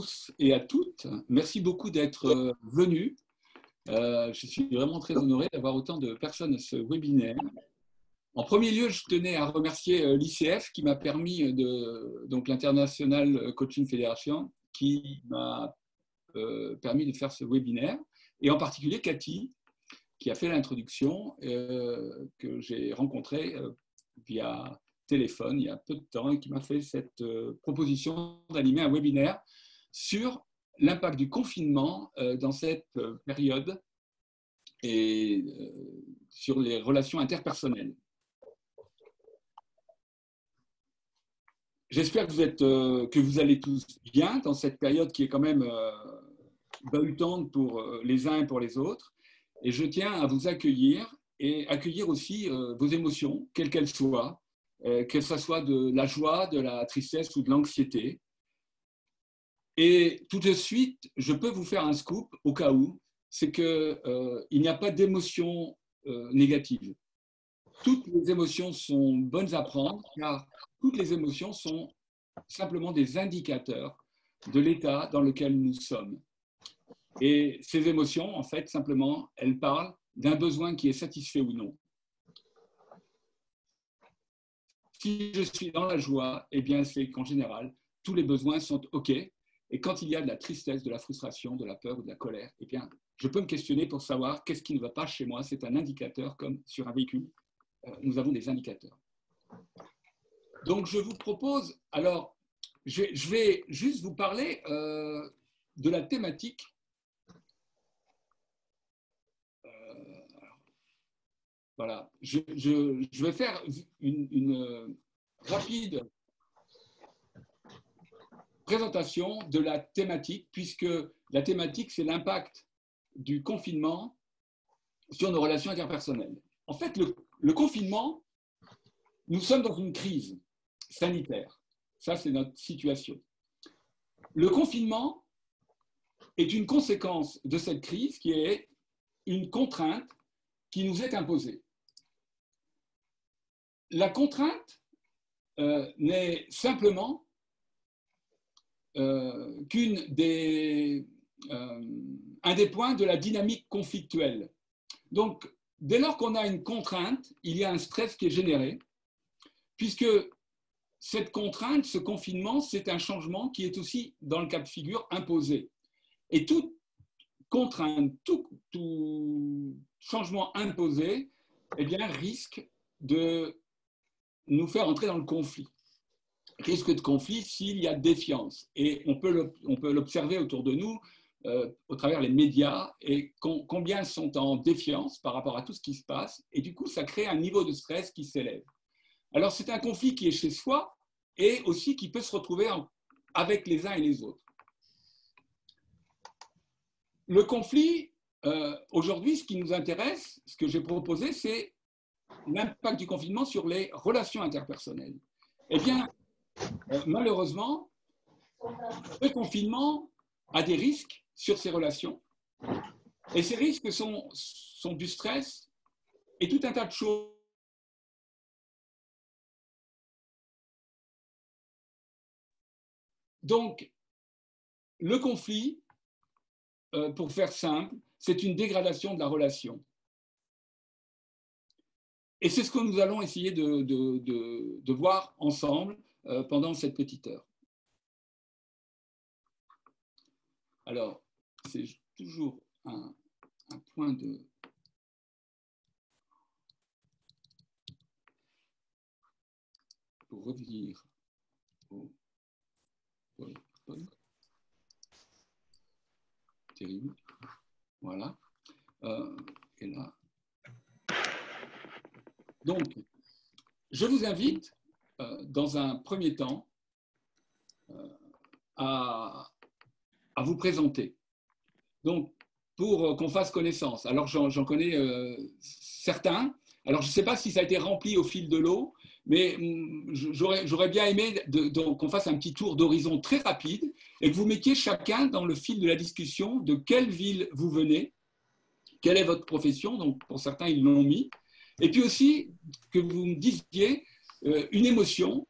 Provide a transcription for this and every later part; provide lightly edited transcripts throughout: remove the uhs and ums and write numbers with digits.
tous et à toutes. Merci beaucoup d'être venus. Je suis vraiment très honoré d'avoir autant de personnes à ce webinaire. En premier lieu, je tenais à remercier l'ICF qui m'a permis, donc l'International Coaching Federation, qui m'a permis de faire ce webinaire, et en particulier Cathy, qui a fait l'introduction, que j'ai rencontrée via téléphone il y a peu de temps et qui m'a fait cette proposition d'animer un webinaire sur l'impact du confinement dans cette période et sur les relations interpersonnelles. J'espère que vous allez tous bien dans cette période qui est quand même bahutante pour les uns et pour les autres. Et je tiens à vous accueillir et accueillir aussi vos émotions, quelles qu'elles soient, que ce soit de la joie, de la tristesse ou de l'anxiété. Et tout de suite, je peux vous faire un scoop au cas où, c'est qu'il n'y a pas d'émotions négatives. Toutes les émotions sont bonnes à prendre, car toutes les émotions sont simplement des indicateurs de l'état dans lequel nous sommes. Et ces émotions, en fait, simplement, elles parlent d'un besoin qui est satisfait ou non. Si je suis dans la joie, eh bien, c'est qu'en général, tous les besoins sont OK. Et quand il y a de la tristesse, de la frustration, de la peur ou de la colère, eh bien, je peux me questionner pour savoir qu'est-ce qui ne va pas chez moi. C'est un indicateur, comme sur un véhicule. Nous avons des indicateurs. Donc, je vous propose, alors, je vais juste vous parler de la thématique. Voilà, je vais faire une rapide présentation de la thématique, puisque la thématique, c'est l'impact du confinement sur nos relations interpersonnelles. En fait, le confinement, nous sommes dans une crise sanitaire. Ça, c'est notre situation. Le confinement est une conséquence de cette crise qui est une contrainte qui nous est imposée. La contrainte n'est simplement un des points de la dynamique conflictuelle. Donc, dès lors qu'on a une contrainte, il y a un stress qui est généré, puisque cette contrainte, ce confinement, c'est un changement qui est aussi, dans le cas de figure, imposé. Et toute contrainte, tout changement imposé, eh bien, risque de nous faire entrer dans le conflit. Risque de conflit s'il y a défiance. Et on peut l'observer autour de nous, au travers les médias, et combien sont en défiance par rapport à tout ce qui se passe. Et du coup, ça crée un niveau de stress qui s'élève. Alors, c'est un conflit qui est chez soi et aussi qui peut se retrouver avec les uns et les autres. Le conflit, aujourd'hui, ce qui nous intéresse, ce que j'ai proposé, c'est l'impact du confinement sur les relations interpersonnelles. Eh bien, malheureusement, le confinement a des risques sur ces relations. Et ces risques sont du stress et tout un tas de choses. Donc, le conflit, pour faire simple, c'est une dégradation de la relation. Et c'est ce que nous allons essayer de voir ensemble pendant cette petite heure. Alors, c'est toujours un point de... Pour revenir au PowerPoint. Terrible. Voilà. Et là. Donc, je vous invite, dans un premier temps, à vous présenter. Donc, pour qu'on fasse connaissance. Alors, j'en connais certains. Alors, je ne sais pas si ça a été rempli au fil de l'eau, mais j'aurais bien aimé qu'on fasse un petit tour d'horizon très rapide et que vous mettiez chacun dans le fil de la discussion de quelle ville vous venez, quelle est votre profession. Donc, pour certains, ils l'ont mis. Et puis aussi, que vous me disiez une émotion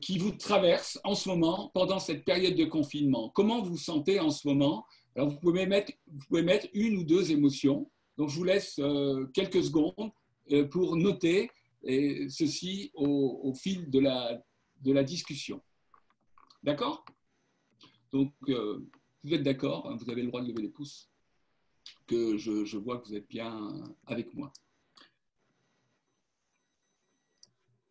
qui vous traverse en ce moment pendant cette période de confinement. Comment vous vous sentez en ce moment? Alors, vous pouvez mettre une ou deux émotions. Donc, je vous laisse quelques secondes pour noter ceci au fil de la discussion. D'accord? Donc, vous êtes d'accord, hein, vous avez le droit de lever les pouces, que je vois que vous êtes bien avec moi.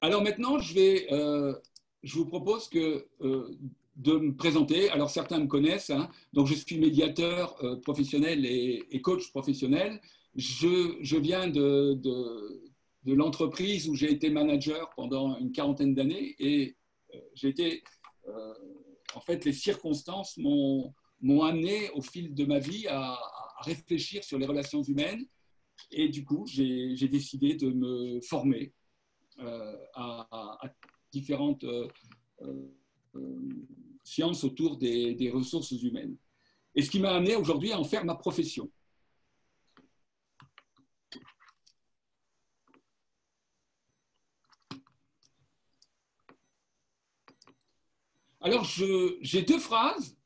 Alors maintenant, je vous propose de me présenter. Alors certains me connaissent, hein, donc je suis médiateur professionnel et coach professionnel. Je viens de l'entreprise où j'ai été manager pendant une quarantaine d'années et j'ai été, en fait, les circonstances m'ont amené au fil de ma vie à réfléchir sur les relations humaines et du coup, j'ai décidé de me former à différentes sciences autour des ressources humaines. Et ce qui m'a amené aujourd'hui à en faire ma profession. Alors, j'ai deux phrases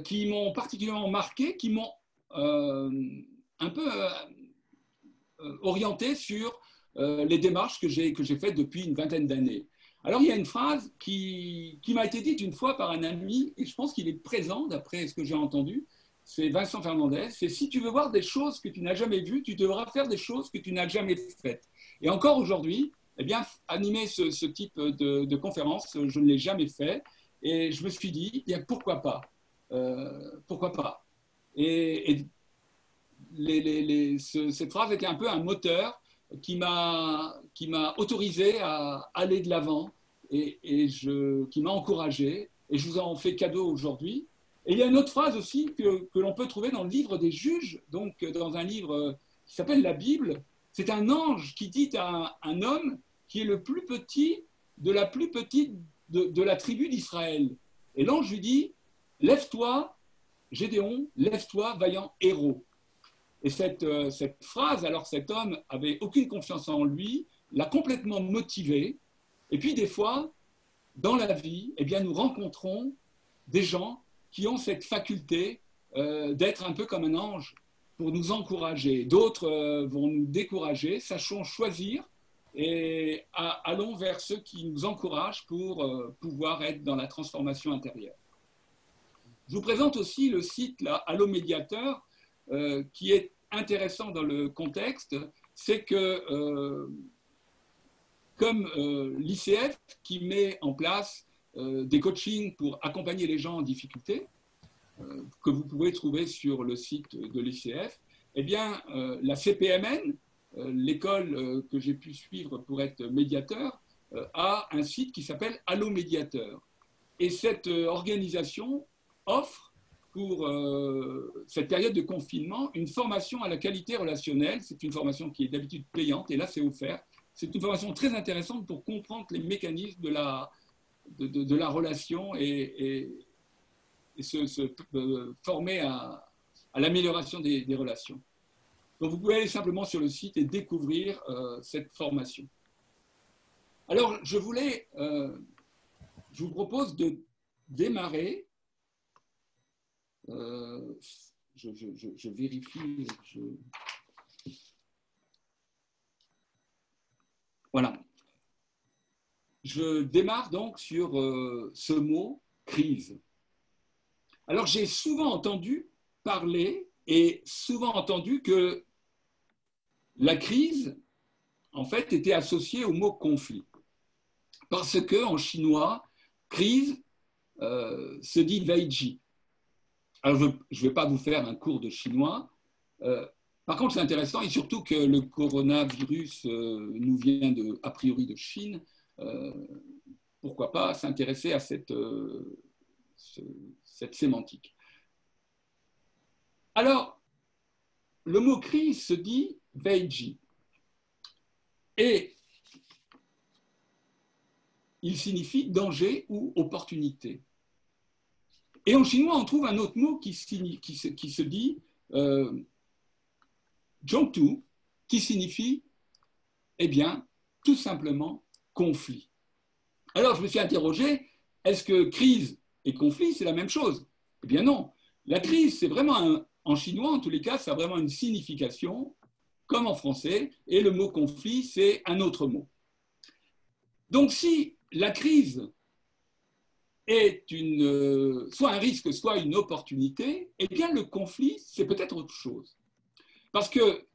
qui m'ont particulièrement marqué, qui m'ont un peu orienté sur les démarches que j'ai faites depuis une vingtaine d'années. Alors, il y a une phrase qui m'a été dite une fois par un ami, et je pense qu'il est présent, d'après ce que j'ai entendu, c'est Vincent Fernandez, c'est « Si tu veux voir des choses que tu n'as jamais vues, tu devras faire des choses que tu n'as jamais faites ». Et encore aujourd'hui, eh bien, animer ce type de conférence, je ne l'ai jamais fait, et je me suis dit, eh bien, pourquoi pas, pourquoi pas. Et cette phrase était un peu un moteur qui m'a autorisé à aller de l'avant et qui m'a encouragé. Et je vous en fais cadeau aujourd'hui. Et il y a une autre phrase aussi que l'on peut trouver dans le livre des juges, donc dans un livre qui s'appelle la Bible. C'est un ange qui dit à un homme qui est le plus petit de la plus petite de la tribu d'Israël. Et l'ange lui dit, « Lève-toi, Gédéon, lève-toi, vaillant héros ». Et cette phrase, alors cet homme avait aucune confiance en lui, l'a complètement motivé. Et puis des fois, dans la vie, eh bien, nous rencontrons des gens qui ont cette faculté d'être un peu comme un ange pour nous encourager. D'autres vont nous décourager. Sachons choisir et allons vers ceux qui nous encouragent pour pouvoir être dans la transformation intérieure. Je vous présente aussi le site là, Allo Médiateur, qui est intéressant dans le contexte, c'est que comme l'ICF qui met en place des coachings pour accompagner les gens en difficulté, que vous pouvez trouver sur le site de l'ICF, eh bien la CPMN, l'école que j'ai pu suivre pour être médiateur, a un site qui s'appelle Allo Médiateur. Et cette organisation offre pour cette période de confinement une formation à la qualité relationnelle. C'est une formation qui est d'habitude payante et là c'est offert. C'est une formation très intéressante pour comprendre les mécanismes de la relation et se former à l'amélioration des relations. Donc vous pouvez aller simplement sur le site et découvrir cette formation. Alors je vous propose de démarrer. Je vérifie. Voilà. Je démarre donc sur ce mot crise. Alors j'ai souvent entendu parler et souvent entendu que la crise, en fait, était associée au mot conflit. Parce qu'en chinois, crise se dit weiji. Alors, je ne vais pas vous faire un cours de chinois. Par contre, c'est intéressant, et surtout que le coronavirus nous vient a priori de Chine. Pourquoi pas s'intéresser à cette sémantique. Alors, le mot crise se dit weiji. Et il signifie danger ou opportunité. Et en chinois, on trouve un autre mot qui se dit zhongtu, qui signifie, eh bien, tout simplement conflit. Alors, je me suis interrogé, est-ce que crise et conflit, c'est la même chose? Eh bien non. La crise, c'est vraiment, en chinois en tous les cas, ça a vraiment une signification, comme en français, et le mot conflit, c'est un autre mot. Donc, si la crise est soit un risque, soit une opportunité, eh bien le conflit, c'est peut-être autre chose. Parce que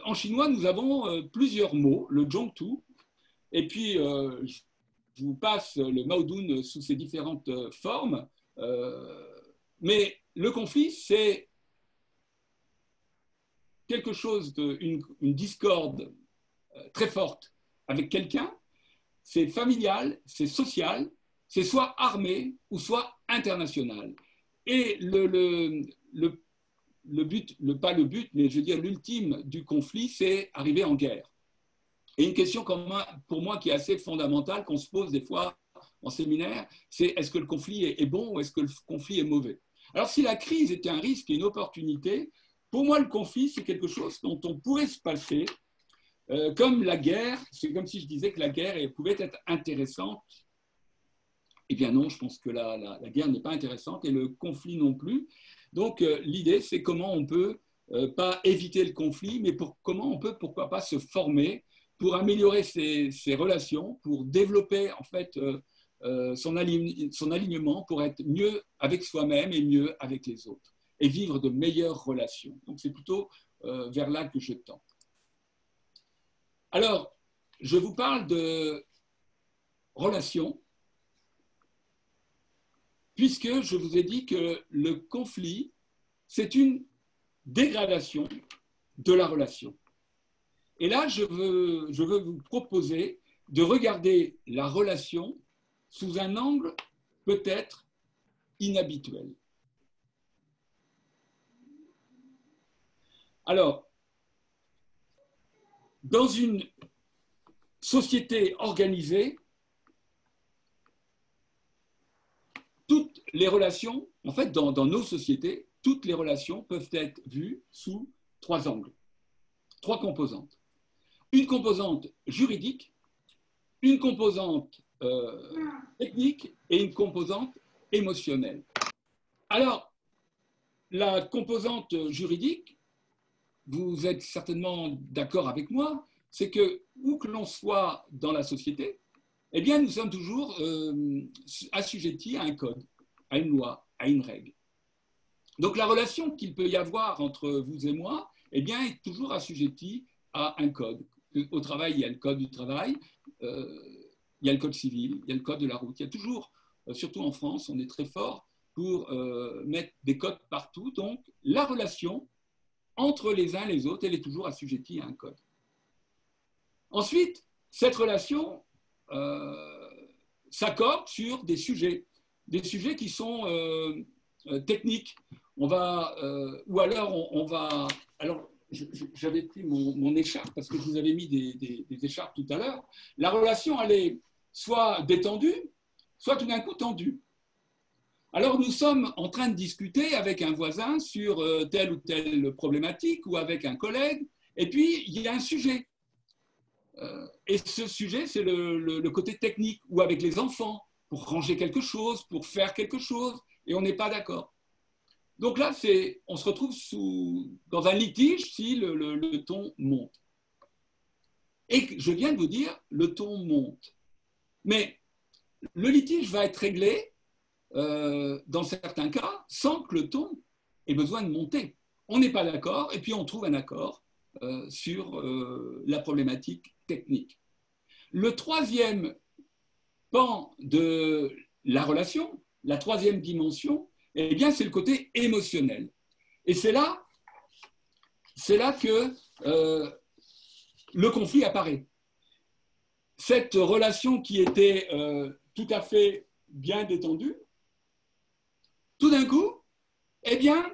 en chinois, nous avons plusieurs mots, le zhongtu, et puis je vous passe le maodun sous ses différentes formes, mais le conflit, c'est quelque chose une discorde très forte avec quelqu'un, c'est familial, c'est social, c'est soit armé ou soit international. Et le but, pas le but, mais je veux dire l'ultime du conflit, c'est arriver en guerre. Et une question pour moi qui est assez fondamentale, qu'on se pose des fois en séminaire, c'est est-ce que le conflit est bon ou est-ce que le conflit est mauvais? Alors si la crise était un risque et une opportunité, pour moi le conflit c'est quelque chose dont on pourrait se passer, comme la guerre, c'est comme si je disais que la guerre pouvait être intéressante. Eh bien non, je pense que la guerre n'est pas intéressante et le conflit non plus. Donc l'idée c'est comment on peut pas éviter le conflit, mais comment on peut, pourquoi pas, se former pour améliorer ses relations, pour développer en fait son alignement, pour être mieux avec soi-même et mieux avec les autres, et vivre de meilleures relations. Donc c'est plutôt vers là que je tends. Alors, je vous parle de relations, puisque je vous ai dit que le conflit, c'est une dégradation de la relation. Et là, je veux vous proposer de regarder la relation sous un angle peut-être inhabituel. Alors, dans une société organisée, toutes les relations, en fait, dans nos sociétés, toutes les relations peuvent être vues sous trois angles, trois composantes. Une composante juridique, une composante technique et une composante émotionnelle. Alors, la composante juridique, vous êtes certainement d'accord avec moi, c'est que où que l'on soit dans la société, eh bien, nous sommes toujours assujettis à un code, à une loi, à une règle. Donc, la relation qu'il peut y avoir entre vous et moi, eh bien, est toujours assujettie à un code. Au travail, il y a le code du travail, il y a le code civil, il y a le code de la route. Il y a toujours, surtout en France, on est très fort pour mettre des codes partout. Donc, la relation entre les uns et les autres, elle est toujours assujettie à un code. Ensuite, cette relation s'accorde sur des sujets qui sont techniques. Ou alors on va... Alors, j'avais pris mon écharpe parce que je vous avais mis des écharpes tout à l'heure. La relation, elle est soit détendue, soit tout d'un coup tendue. Alors, nous sommes en train de discuter avec un voisin sur telle ou telle problématique ou avec un collègue, et puis il y a un sujet. Et ce sujet, c'est le côté technique, ou avec les enfants, pour ranger quelque chose, pour faire quelque chose, et on n'est pas d'accord. Donc là, on se retrouve dans un litige si le ton monte. Et je viens de vous dire, le ton monte. Mais le litige va être réglé, dans certains cas, sans que le ton ait besoin de monter. On n'est pas d'accord, et puis on trouve un accord sur la problématique technique. Le troisième pan de la relation, la troisième dimension, eh bien, c'est le côté émotionnel. Et c'est là que le conflit apparaît. Cette relation qui était tout à fait bien détendue, tout d'un coup, eh bien,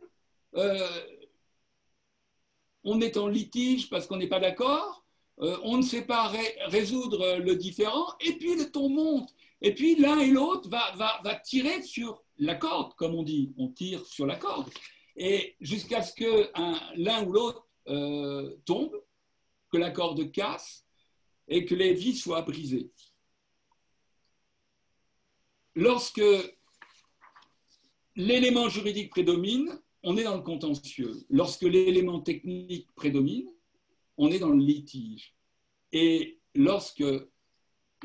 on est en litige parce qu'on n'est pas d'accord, on ne sait pas résoudre le différend, et puis le ton monte. Et puis l'un et l'autre va tirer sur la corde, comme on dit, on tire sur la corde, et jusqu'à ce que l'un ou l'autre tombe, que la corde casse et que les vis soient brisées. lorsque l'élément juridique prédomine, on est dans le contentieux. Lorsque l'élément technique prédomine, on est dans le litige. Et lorsque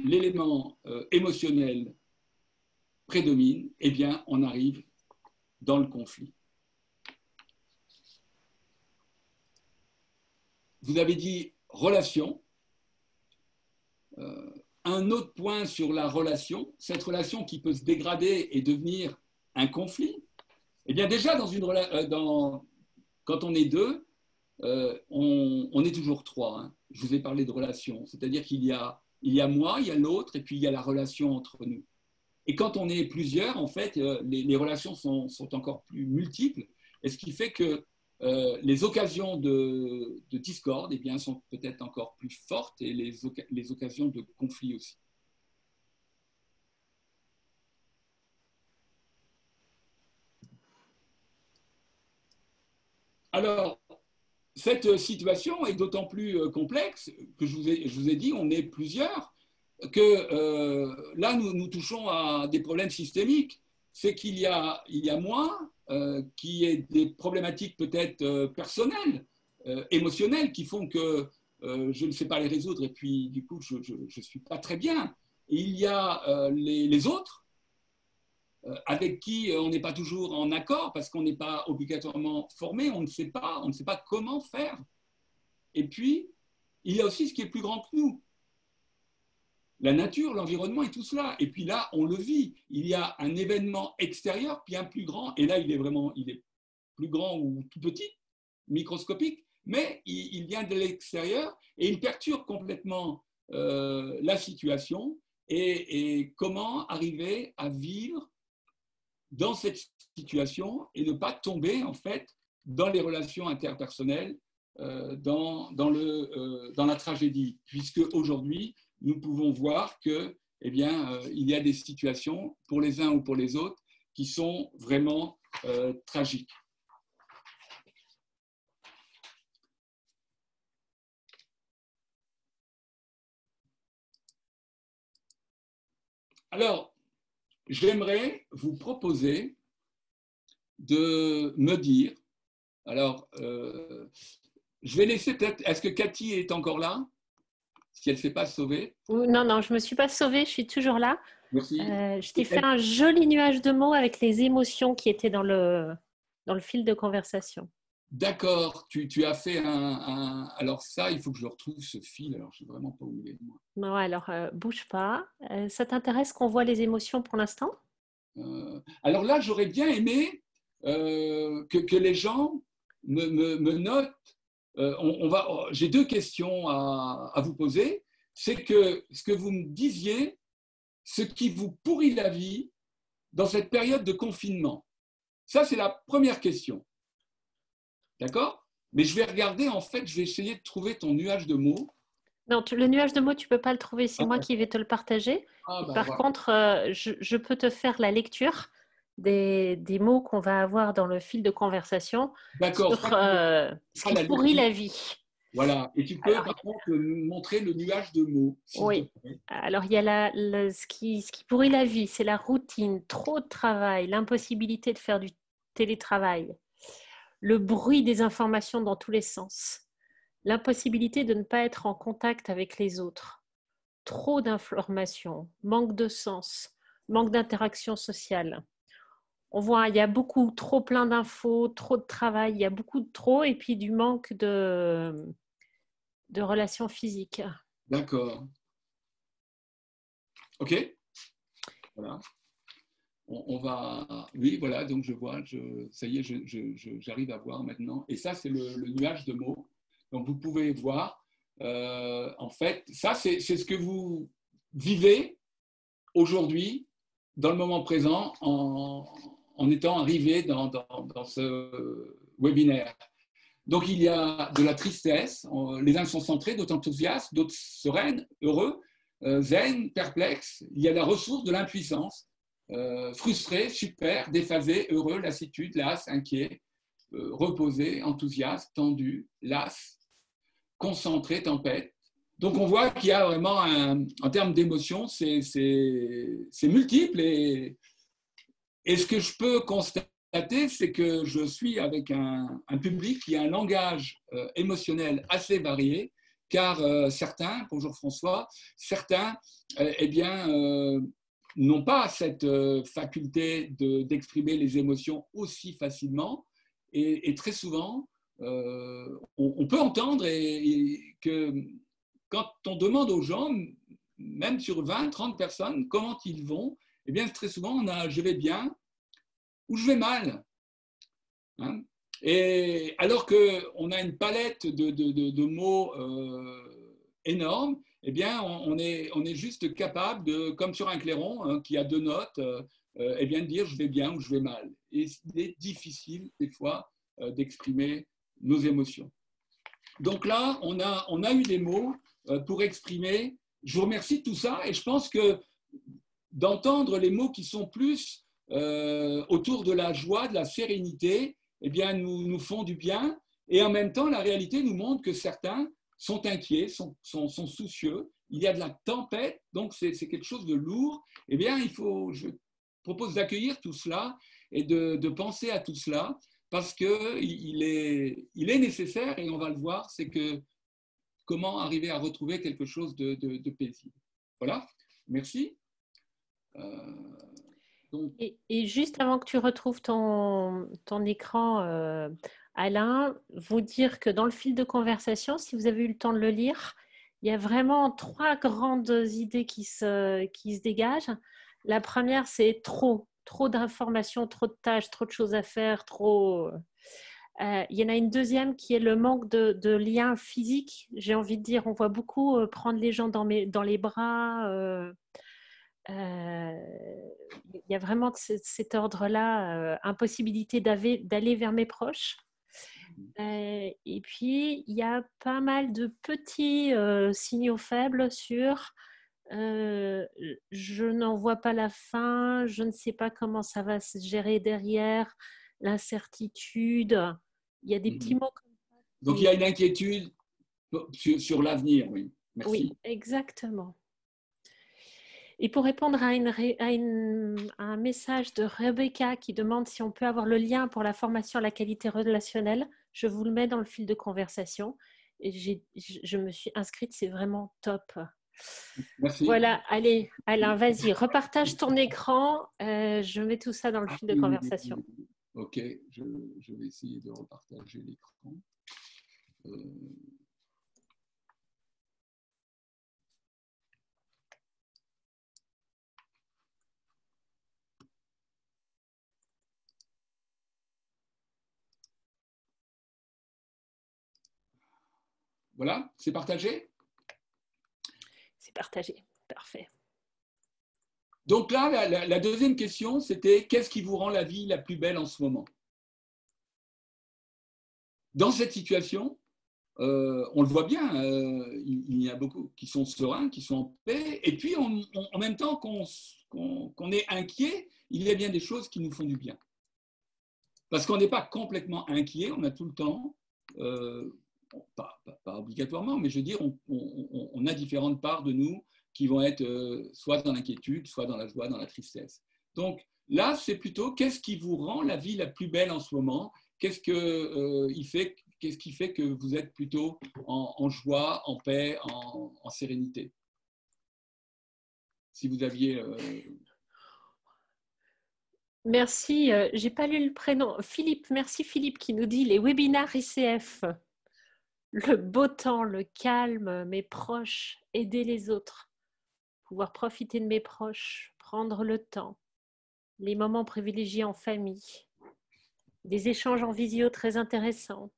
l'élément émotionnel prédomine, eh bien, on arrive dans le conflit. Vous avez dit relation. Un autre point sur la relation, cette relation qui peut se dégrader et devenir un conflit, eh bien déjà, quand on est deux, on est toujours trois. Hein. Je vous ai parlé de relation, c'est-à-dire qu'il y a moi, il y a l'autre, et puis il y a la relation entre nous. Et quand on est plusieurs, en fait, les relations sont encore plus multiples, et ce qui fait que les occasions de discorde eh bien, sont peut-être encore plus fortes, et les occasions de conflit aussi. Alors, cette situation est d'autant plus complexe que je vous ai dit, on est plusieurs, que là, nous touchons à des problèmes systémiques. C'est qu'il y a moi, qui est des problématiques peut-être personnelles, émotionnelles, qui font que je ne sais pas les résoudre et puis du coup, je ne suis pas très bien. Et il y a les autres, avec qui on n'est pas toujours en accord parce qu'on n'est pas obligatoirement formé, on ne sait pas comment faire. Et puis, il y a aussi ce qui est plus grand que nous. La nature, l'environnement et tout cela. Et puis là, on le vit. Il y a un événement extérieur bien plus grand. Et là, il est plus grand ou tout petit, microscopique, mais il vient de l'extérieur et il perturbe complètement la situation et comment arriver à vivre dans cette situation et ne pas tomber en fait dans les relations interpersonnelles, dans la tragédie, puisque aujourd'hui nous pouvons voir que, eh bien, il y a des situations pour les uns ou pour les autres qui sont vraiment tragiques. Alors, j'aimerais vous proposer de me dire, alors, je vais laisser peut-être, est-ce que Cathy est encore là? Si elle ne s'est pas sauvée. Non, non, je ne me suis pas sauvée, je suis toujours là. Merci. Je t'ai fait un joli nuage de mots avec les émotions qui étaient dans le fil de conversation. D'accord, tu as fait Alors ça, il faut que je retrouve ce fil, alors je ne sais vraiment pas où il est. Moi. Non, alors, bouge pas. Ça t'intéresse qu'on voit les émotions pour l'instant? Alors là, j'aurais bien aimé que les gens me notent. J'ai deux questions à vous poser. C'est que ce que vous me disiez, ce qui vous pourrit la vie dans cette période de confinement. Ça, c'est la première question. D'accord? Mais je vais regarder, en fait, je vais essayer de trouver ton nuage de mots. Non, le nuage de mots, tu ne peux pas le trouver, c'est moi qui vais te le partager. Par contre, je peux te faire la lecture des mots qu'on va avoir dans le fil de conversation sur ce qui pourrit la vie. Voilà, et tu peux par contre nous montrer le nuage de mots. Oui, alors il y a ce qui pourrit la vie, c'est la routine, trop de travail, l'impossibilité de faire du télétravail, le bruit des informations dans tous les sens, l'impossibilité de ne pas être en contact avec les autres, trop d'informations, manque de sens, manque d'interaction sociale. On voit, il y a beaucoup, trop plein d'infos, trop de travail, il y a beaucoup de trop, et puis du manque de relations physiques. D'accord. Ok. Voilà. On va... Oui, voilà, donc je vois, ça y est, j'arrive à voir maintenant. Et ça, c'est le nuage de mots. Donc, vous pouvez voir, en fait, ça, c'est ce que vous vivez aujourd'hui, dans le moment présent, en étant arrivé dans ce webinaire. Donc, il y a de la tristesse, les uns sont centrés, d'autres enthousiastes, d'autres sereines, heureux, zen, perplexes. Il y a la ressource de l'impuissance, frustré, super, déphasé, heureux, lassitude, las, inquiet, reposé, enthousiaste, tendu, las, concentré, tempête, Donc, on voit qu'il y a vraiment, en termes d'émotion, c'est multiple. Et ce que je peux constater, c'est que je suis avec un public qui a un langage émotionnel assez varié, car certains, bonjour François, certains, eh bien, n'ont pas cette faculté d'exprimer les émotions aussi facilement. Et très souvent, on peut entendre que quand on demande aux gens, même sur 20, 30 personnes, comment ils vont, eh bien, très souvent, on a « je vais bien » ou « je vais mal ». Hein, et alors qu'on a une palette de mots énorme, eh bien, on est juste capable de, comme sur un clairon hein, qui a deux notes, eh bien, de dire je vais bien ou je vais mal. Et il est difficile des fois d'exprimer nos émotions. Donc là, on a eu des mots pour exprimer. Je vous remercie de tout ça et je pense que d'entendre les mots qui sont plus autour de la joie, de la sérénité, eh bien, nous font du bien. Et en même temps, la réalité nous montre que certains sont inquiets, sont soucieux. Il y a de la tempête, donc c'est quelque chose de lourd. Eh bien, je propose d'accueillir tout cela et de penser à tout cela parce qu'il est nécessaire, et on va le voir, c'est que comment arriver à retrouver quelque chose de paisible. Voilà, merci. Donc... Et juste avant que tu retrouves ton écran, Alain, vous dire que dans le fil de conversation, si vous avez eu le temps de le lire, il y a vraiment 3 grandes idées qui se dégagent. La première, c'est trop d'informations, trop de tâches, trop de choses à faire, trop... il y en a une deuxième qui est le manque de liens physiques. J'ai envie de dire, on voit beaucoup prendre les gens dans les bras. Il y a vraiment cet ordre-là, impossibilité d'aller vers mes proches. Et puis, il y a pas mal de petits signaux faibles sur je n'en vois pas la fin, je ne sais pas comment ça va se gérer derrière, l'incertitude. Il y a des petits mots comme ça. Donc, il y a une inquiétude sur l'avenir, oui. Merci. Oui, exactement. Et pour répondre à un message de Rebecca qui demande si on peut avoir le lien pour la formation à la qualité relationnelle, je vous le mets dans le fil de conversation. Et je me suis inscrite, c'est vraiment top. Merci. Voilà, allez, Alain, vas-y, repartage ton écran. Je mets tout ça dans le fil de conversation. Ok, je vais essayer de repartager l'écran. Voilà, c'est partagé? C'est partagé, parfait. Donc là, la deuxième question, c'était qu'est-ce qui vous rend la vie la plus belle en ce moment? Dans cette situation, on le voit bien, il y a beaucoup qui sont sereins, qui sont en paix, et puis en même temps qu'on est inquiet, il y a bien des choses qui nous font du bien. Parce qu'on n'est pas complètement inquiet, on a tout le temps, pas obligatoirement, mais je veux dire, on a différentes parts de nous qui vont être soit dans l'inquiétude, soit dans la joie, dans la tristesse. Donc là, c'est plutôt qu'est-ce qui vous rend la vie la plus belle en ce moment? Qu'est-ce qui fait que vous êtes plutôt en joie, en paix, en sérénité? Si vous aviez... Merci, j'ai pas lu le prénom. Philippe, merci Philippe qui nous dit les webinaires ICF. Le beau temps, le calme, mes proches, aider les autres, pouvoir profiter de mes proches, prendre le temps, les moments privilégiés en famille, des échanges en visio très intéressants,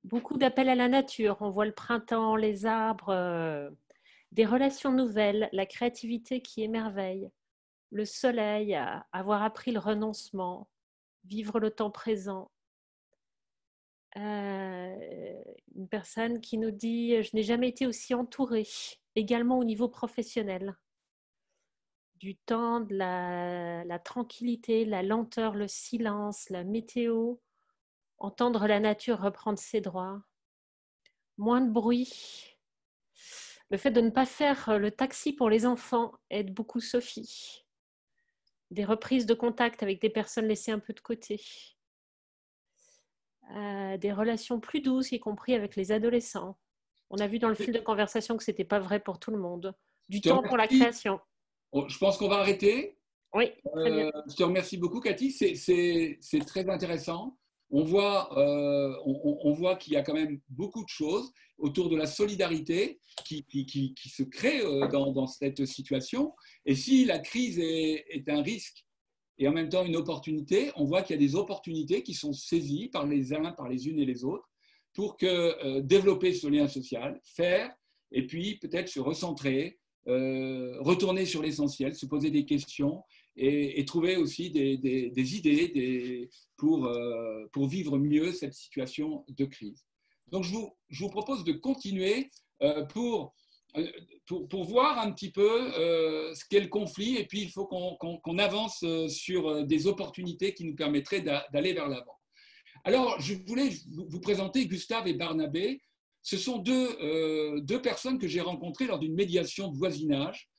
beaucoup d'appels à la nature, on voit le printemps, les arbres, des relations nouvelles, la créativité qui émerveille, le soleil, avoir appris le renoncement, vivre le temps présent. Une personne qui nous dit « Je n'ai jamais été aussi entourée », également au niveau professionnel. Du temps, de la tranquillité, la lenteur, le silence, la météo, entendre la nature reprendre ses droits, moins de bruit, Le fait de ne pas faire le taxi pour les enfants aide beaucoup Sophie. Des reprises de contact avec des personnes laissées un peu de côté. Des relations plus douces, y compris avec les adolescents. On a vu dans le fil de conversation que ce n'était pas vrai pour tout le monde. Du temps pour la création. Je pense qu'on va arrêter. Oui, très bien. Je te remercie beaucoup, Cathy. C'est très intéressant. On voit qu'il y a quand même beaucoup de choses autour de la solidarité qui se crée dans cette situation. Et si la crise est un risque et en même temps une opportunité, on voit qu'il y a des opportunités qui sont saisies par les uns, par les unes et les autres pour développer ce lien social, faire et puis peut-être se recentrer, retourner sur l'essentiel, se poser des questions et trouver aussi des idées pour vivre mieux cette situation de crise. Donc, je vous propose de continuer pour voir un petit peu ce qu'est le conflit, et puis il faut qu'on avance sur des opportunités qui nous permettraient d'aller vers l'avant. Alors, je voulais vous présenter Gustave et Barnabé. Ce sont deux personnes que j'ai rencontrées lors d'une médiation de voisinage.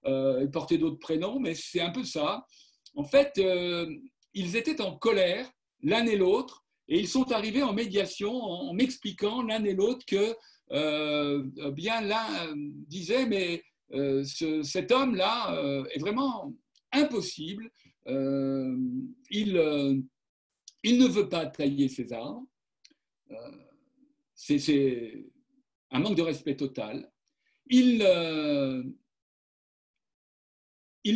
Ils portaient d'autres prénoms, mais c'est un peu ça. En fait, ils étaient en colère l'un et l'autre, et ils sont arrivés en médiation en m'expliquant l'un et l'autre que bien l'un disait, mais cet homme-là est vraiment impossible. Il ne veut pas tailler ses arbres. C'est un manque de respect total. Il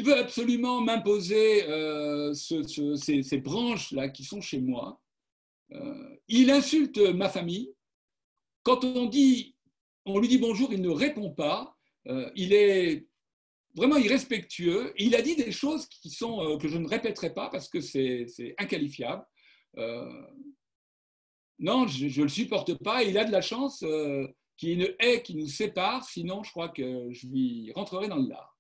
veut absolument m'imposer ces branches-là qui sont chez moi. Il insulte ma famille. Quand on lui dit bonjour, il ne répond pas. Il est vraiment irrespectueux. Il a dit des choses que je ne répéterai pas parce que c'est inqualifiable. Non, je ne le supporte pas. Il a de la chance qu'il y ait une haie qui nous sépare, sinon je crois que je lui rentrerai dans le lard.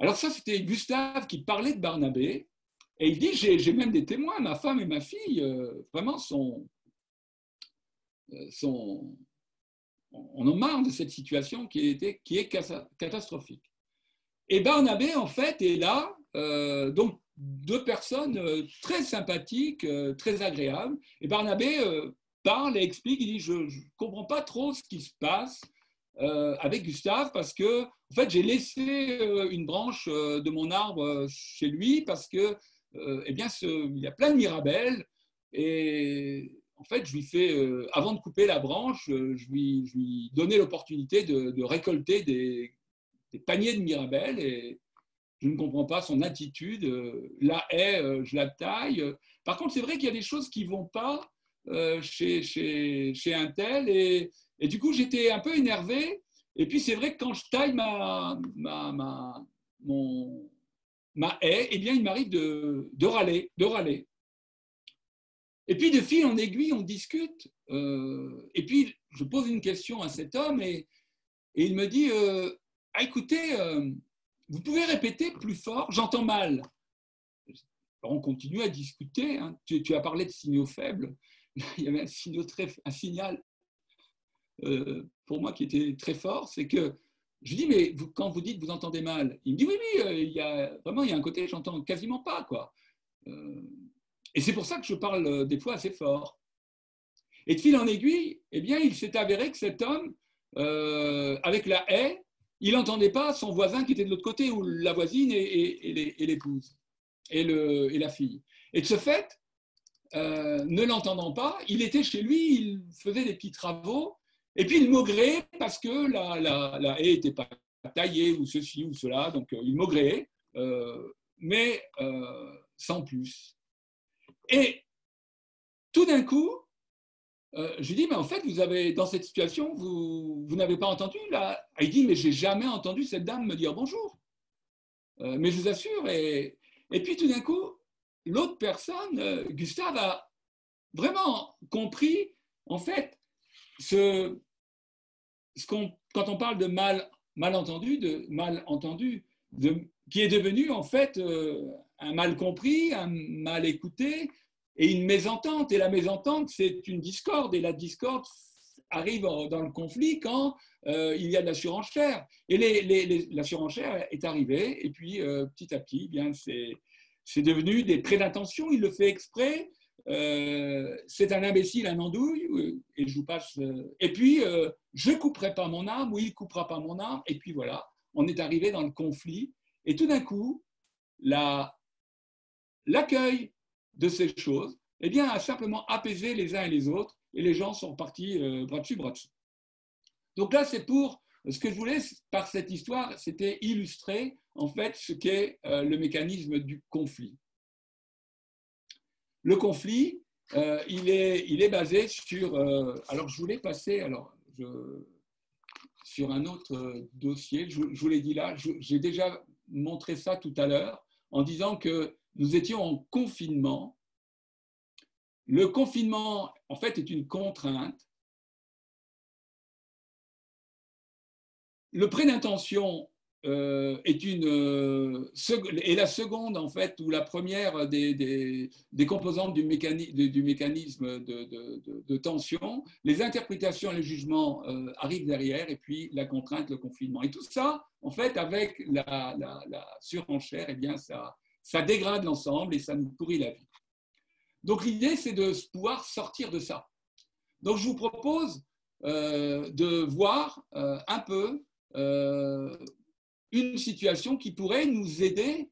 Alors ça, c'était Gustave qui parlait de Barnabé, et il dit, j'ai même des témoins, ma femme et ma fille, vraiment on en marre de cette situation qui est catastrophique. Et Barnabé, en fait, est là, donc deux personnes très sympathiques, très agréables. Et Barnabé parle et explique, il dit, je ne comprends pas trop ce qui se passe avec Gustave parce que, en fait, j'ai laissé une branche de mon arbre chez lui parce que, eh bien, il y a plein de mirabelles et en fait, je lui fais, avant de couper la branche, je lui donnais l'opportunité de récolter des paniers de mirabelles et je ne comprends pas son attitude. La haie, je la taille. Par contre, c'est vrai qu'il y a des choses qui ne vont pas chez un tel et du coup, j'étais un peu énervé. Et puis, c'est vrai que quand je taille ma haie, eh bien, il m'arrive de râler. Et puis, de fil en aiguille, on discute. Et puis, je pose une question à cet homme et il me dit écoutez, vous pouvez répéter plus fort, j'entends mal. Alors, on continue à discuter. Hein. Tu as parlé de signaux faibles. Il y avait un signal pour moi qui était très fort. C'est que je dis mais quand vous dites vous entendez mal, il me dit oui, il y a un côté, j'entends quasiment pas. Quoi. Et c'est pour ça que je parle des fois assez fort. Et de fil en aiguille, eh bien, il s'est avéré que cet homme, avec la haie, il n'entendait pas son voisin qui était de l'autre côté, ou la voisine et l'épouse, et la fille. Et de ce fait, ne l'entendant pas, il était chez lui, il faisait des petits travaux, et puis il maugréait parce que la haie n'était pas taillée, ou ceci, ou cela, donc il maugréait, mais sans plus. Et tout d'un coup, je lui dis, mais en fait, vous avez, dans cette situation, vous n'avez pas entendu là. Il dit, mais j'ai jamais entendu cette dame me dire bonjour. Mais je vous assure. Et puis tout d'un coup, l'autre personne, Gustave, a vraiment compris, en fait, quand on parle de malentendu, qui est devenu, en fait, un mal compris, un mal écouté, et une mésentente. Et la mésentente, c'est une discorde. Et la discorde arrive dans le conflit quand il y a de la surenchère. Et la surenchère est arrivée, et puis petit à petit, eh bien, c'est devenu des traits d'intention, il le fait exprès. C'est un imbécile, un andouille, et je vous passe. Et puis, je ne couperai pas mon arme, ou il ne coupera pas mon arme, et puis voilà, on est arrivé dans le conflit. Et tout d'un coup, l'accueil de ces choses eh bien, a simplement apaisé les uns et les autres, et les gens sont repartis bras dessus, bras dessous. Donc là, c'est pour ce que je voulais, par cette histoire, c'était illustrer en fait ce qu'est le mécanisme du conflit. Le conflit, il est basé sur... alors, je voulais passer sur un autre dossier. Je vous l'ai dit là, j'ai déjà montré ça tout à l'heure en disant que nous étions en confinement. Le confinement, en fait, est une contrainte. Le prêt d'intention est la seconde, en fait, ou la première des composantes du mécanisme de tension. Les interprétations et les jugements arrivent derrière, et puis la contrainte, le confinement. Et tout ça, en fait, avec la surenchère, eh bien, ça dégrade l'ensemble et ça nous pourrit la vie. Donc l'idée, c'est de pouvoir sortir de ça. Donc je vous propose de voir un peu une situation qui pourrait nous aider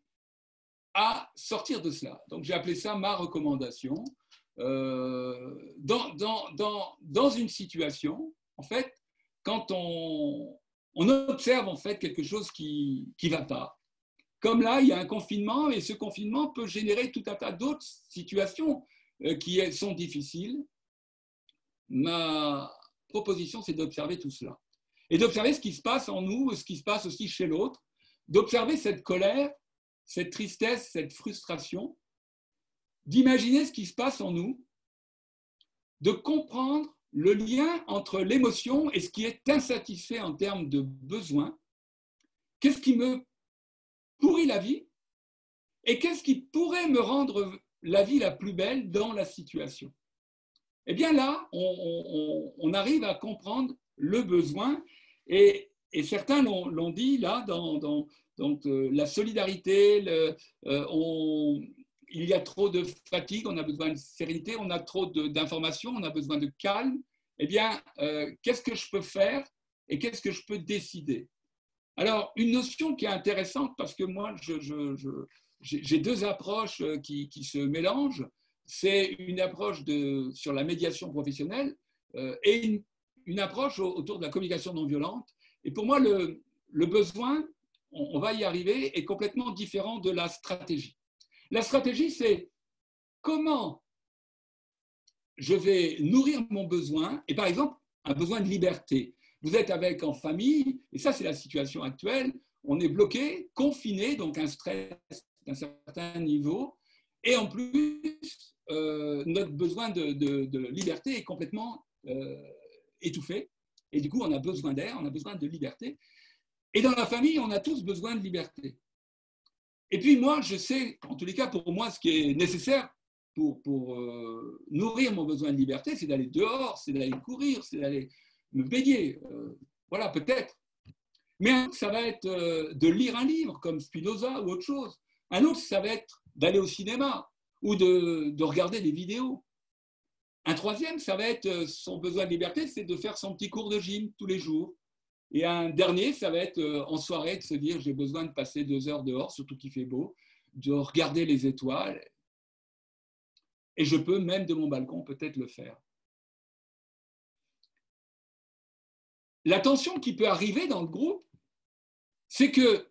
à sortir de cela. Donc j'ai appelé ça ma recommandation. Dans une situation, en fait, quand on observe en fait quelque chose qui ne va pas, comme là, il y a un confinement, et ce confinement peut générer tout un tas d'autres situations qui sont difficiles. Ma proposition, c'est d'observer tout cela. Et d'observer ce qui se passe en nous, ce qui se passe aussi chez l'autre, d'observer cette colère, cette tristesse, cette frustration, d'imaginer ce qui se passe en nous, de comprendre le lien entre l'émotion et ce qui est insatisfait en termes de besoins. Qu'est-ce qui me pourrit la vie et qu'est-ce qui pourrait me rendre la vie la plus belle dans la situation. Eh bien là, on arrive à comprendre le besoin et certains l'ont dit là dans la solidarité, il y a trop de fatigue, on a besoin de sérénité, on a trop d'informations, on a besoin de calme. Eh bien, qu'est-ce que je peux faire et qu'est-ce que je peux décider? Alors, une notion qui est intéressante, parce que moi, j'ai deux approches qui se mélangent. C'est une approche sur la médiation professionnelle et une approche autour de la communication non violente. Et pour moi, le besoin, on va y arriver, est complètement différent de la stratégie. La stratégie, c'est comment je vais nourrir mon besoin, et par exemple, un besoin de liberté. Vous êtes en famille, et ça, c'est la situation actuelle. On est bloqué, confiné, donc un stress d'un certain niveau. Et en plus, notre besoin de liberté est complètement étouffé. Et du coup, on a besoin d'air, on a besoin de liberté. Et dans la famille, on a tous besoin de liberté. Et puis moi, je sais, en tous les cas, pour moi, ce qui est nécessaire pour nourrir mon besoin de liberté, c'est d'aller dehors, c'est d'aller courir, c'est d'aller me baigner. Voilà, peut-être. Mais un autre, ça va être de lire un livre comme Spinoza ou autre chose. Un autre, ça va être d'aller au cinéma ou de regarder des vidéos. Un troisième, ça va être son besoin de liberté, c'est de faire son petit cours de gym tous les jours. Et un dernier, ça va être en soirée de se dire j'ai besoin de passer 2 heures dehors, surtout qu'il fait beau, de regarder les étoiles. Et je peux même de mon balcon peut-être le faire. La tension qui peut arriver dans le groupe, c'est que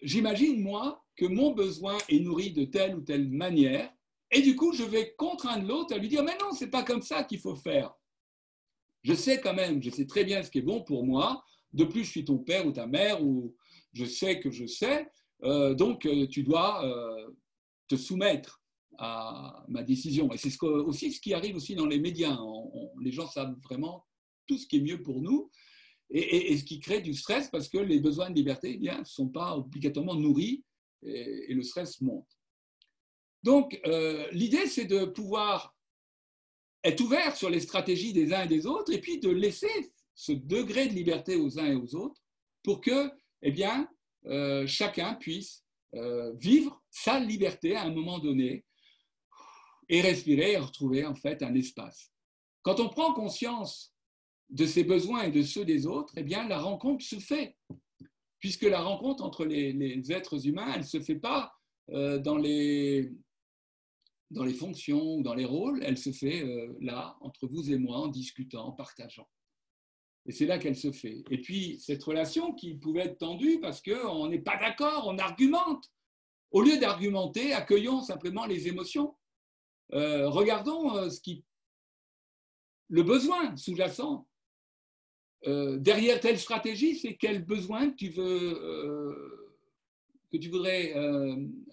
j'imagine, moi, que mon besoin est nourri de telle ou telle manière, et du coup, je vais contraindre l'autre à lui dire « Mais non, ce n'est pas comme ça qu'il faut faire. Je sais quand même, je sais très bien ce qui est bon pour moi. De plus, je suis ton père ou ta mère, ou je sais que je sais. Donc, tu dois te soumettre à ma décision. » Et c'est aussi ce qui arrive aussi dans les médias. Les gens savent vraiment tout ce qui est mieux pour nous. Et ce qui crée du stress parce que les besoins de liberté ne sont pas obligatoirement nourris et le stress monte. Donc, l'idée, c'est de pouvoir être ouvert sur les stratégies des uns et des autres et puis de laisser ce degré de liberté aux uns et aux autres pour que eh bien, chacun puisse vivre sa liberté à un moment donné et respirer et retrouver en fait un espace. Quand on prend conscience de ses besoins et de ceux des autres, eh bien, la rencontre se fait. Puisque la rencontre entre les êtres humains, elle ne se fait pas dans les fonctions ou dans les rôles, elle se fait là, entre vous et moi, en discutant, en partageant. Et c'est là qu'elle se fait. Et puis, cette relation qui pouvait être tendue parce qu'on n'est pas d'accord, on argumente. Au lieu d'argumenter, accueillons simplement les émotions. Regardons le besoin sous-jacent. Derrière telle stratégie, c'est quel besoin que tu voudrais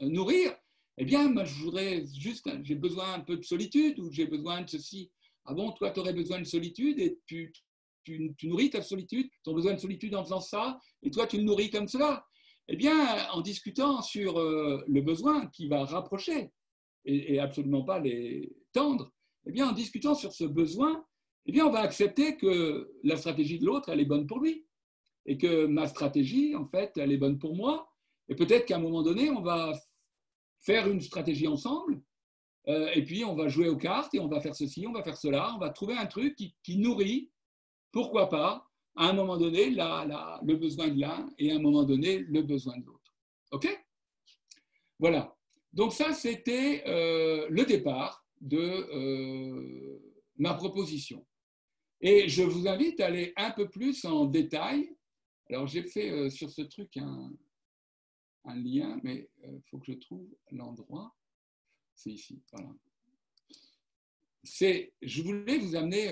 nourrir. Eh bien, moi, j'ai besoin un peu de solitude ou j'ai besoin de ceci. Ah bon, toi, tu aurais besoin de solitude et tu nourris ta solitude, ton besoin de solitude en faisant ça, et toi, tu le nourris comme cela. Eh bien, en discutant sur le besoin qui va rapprocher et absolument pas les tendre, eh bien, en discutant sur ce besoin, eh bien, on va accepter que la stratégie de l'autre, elle est bonne pour lui et que ma stratégie, en fait, elle est bonne pour moi. Et peut-être qu'à un moment donné, on va faire une stratégie ensemble et puis on va jouer aux cartes et on va faire ceci, on va faire cela, on va trouver un truc qui nourrit, pourquoi pas, à un moment donné, le besoin de l'un et à un moment donné, le besoin de l'autre. OK ? Voilà. Donc ça, c'était le départ de ma proposition. Et je vous invite à aller un peu plus en détail. Alors, j'ai fait sur ce truc un lien, mais il faut que je trouve l'endroit. C'est ici, voilà. Je voulais vous amener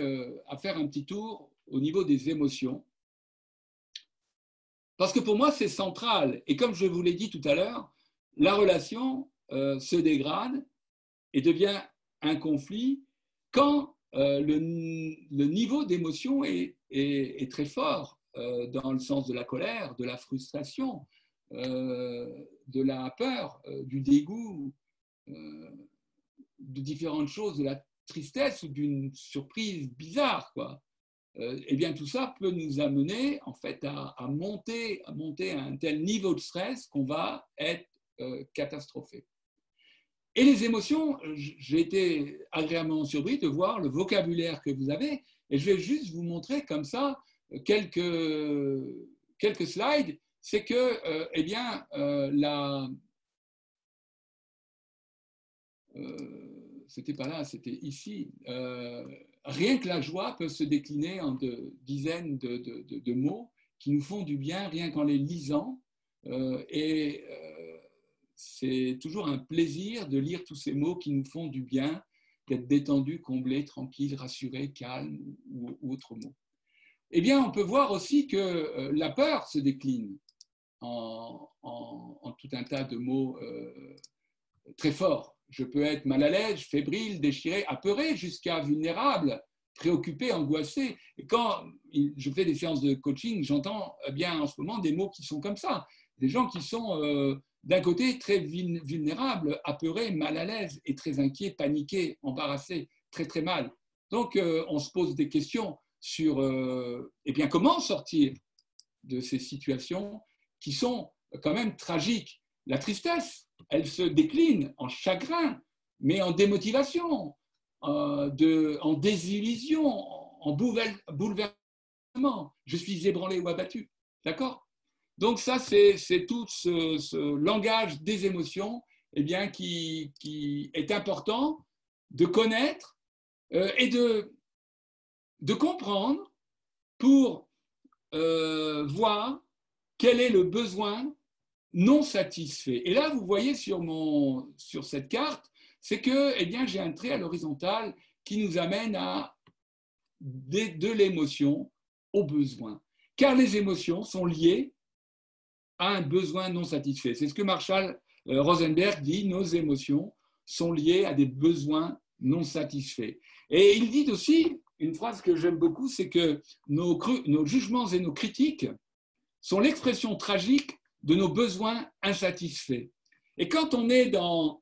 à faire un petit tour au niveau des émotions. Parce que pour moi, c'est central. Et comme je vous l'ai dit tout à l'heure, la relation se dégrade et devient un conflit quand le niveau d'émotion est très fort dans le sens de la colère, de la frustration, de la peur, du dégoût, de différentes choses, de la tristesse ou d'une surprise bizarre, quoi. Eh bien, tout ça peut nous amener en fait à monter à un tel niveau de stress qu'on va être catastrophé. Et les émotions, j'ai été agréablement surpris de voir le vocabulaire que vous avez. Et je vais juste vous montrer comme ça quelques slides. C'est que, eh bien, c'était pas là, c'était ici. Rien que la joie peut se décliner en dizaines de mots qui nous font du bien rien qu'en les lisant. C'est toujours un plaisir de lire tous ces mots qui nous font du bien, d'être détendu, comblé, tranquille, rassuré, calme ou autres mots. Eh bien, on peut voir aussi que la peur se décline en tout un tas de mots très forts. Je peux être mal à l'aise, fébrile, déchiré, apeuré, jusqu'à vulnérable, préoccupé, angoissé. Et quand je fais des séances de coaching, j'entends bien en ce moment des mots qui sont comme ça. Des gens qui sont d'un côté très vulnérables, apeurés, mal à l'aise et très inquiets, paniqués, embarrassés, très très mal. Donc on se pose des questions sur eh bien, comment sortir de ces situations qui sont quand même tragiques. La tristesse, elle se décline en chagrin, mais en démotivation, en désillusion, en bouleversement. Je suis ébranlé ou abattu. D'accord ? Donc ça, c'est tout ce langage des émotions eh bien, qui est important de connaître et de comprendre pour voir quel est le besoin non satisfait. Et là, vous voyez sur cette carte, c'est que eh bien, j'ai un trait à l'horizontale qui nous amène à de l'émotion au besoin. Car les émotions sont liées à un besoin non satisfait. C'est ce que Marshall Rosenberg dit, nos émotions sont liées à des besoins non satisfaits. Et il dit aussi, une phrase que j'aime beaucoup, c'est que nos jugements et nos critiques sont l'expression tragique de nos besoins insatisfaits. Et quand on est dans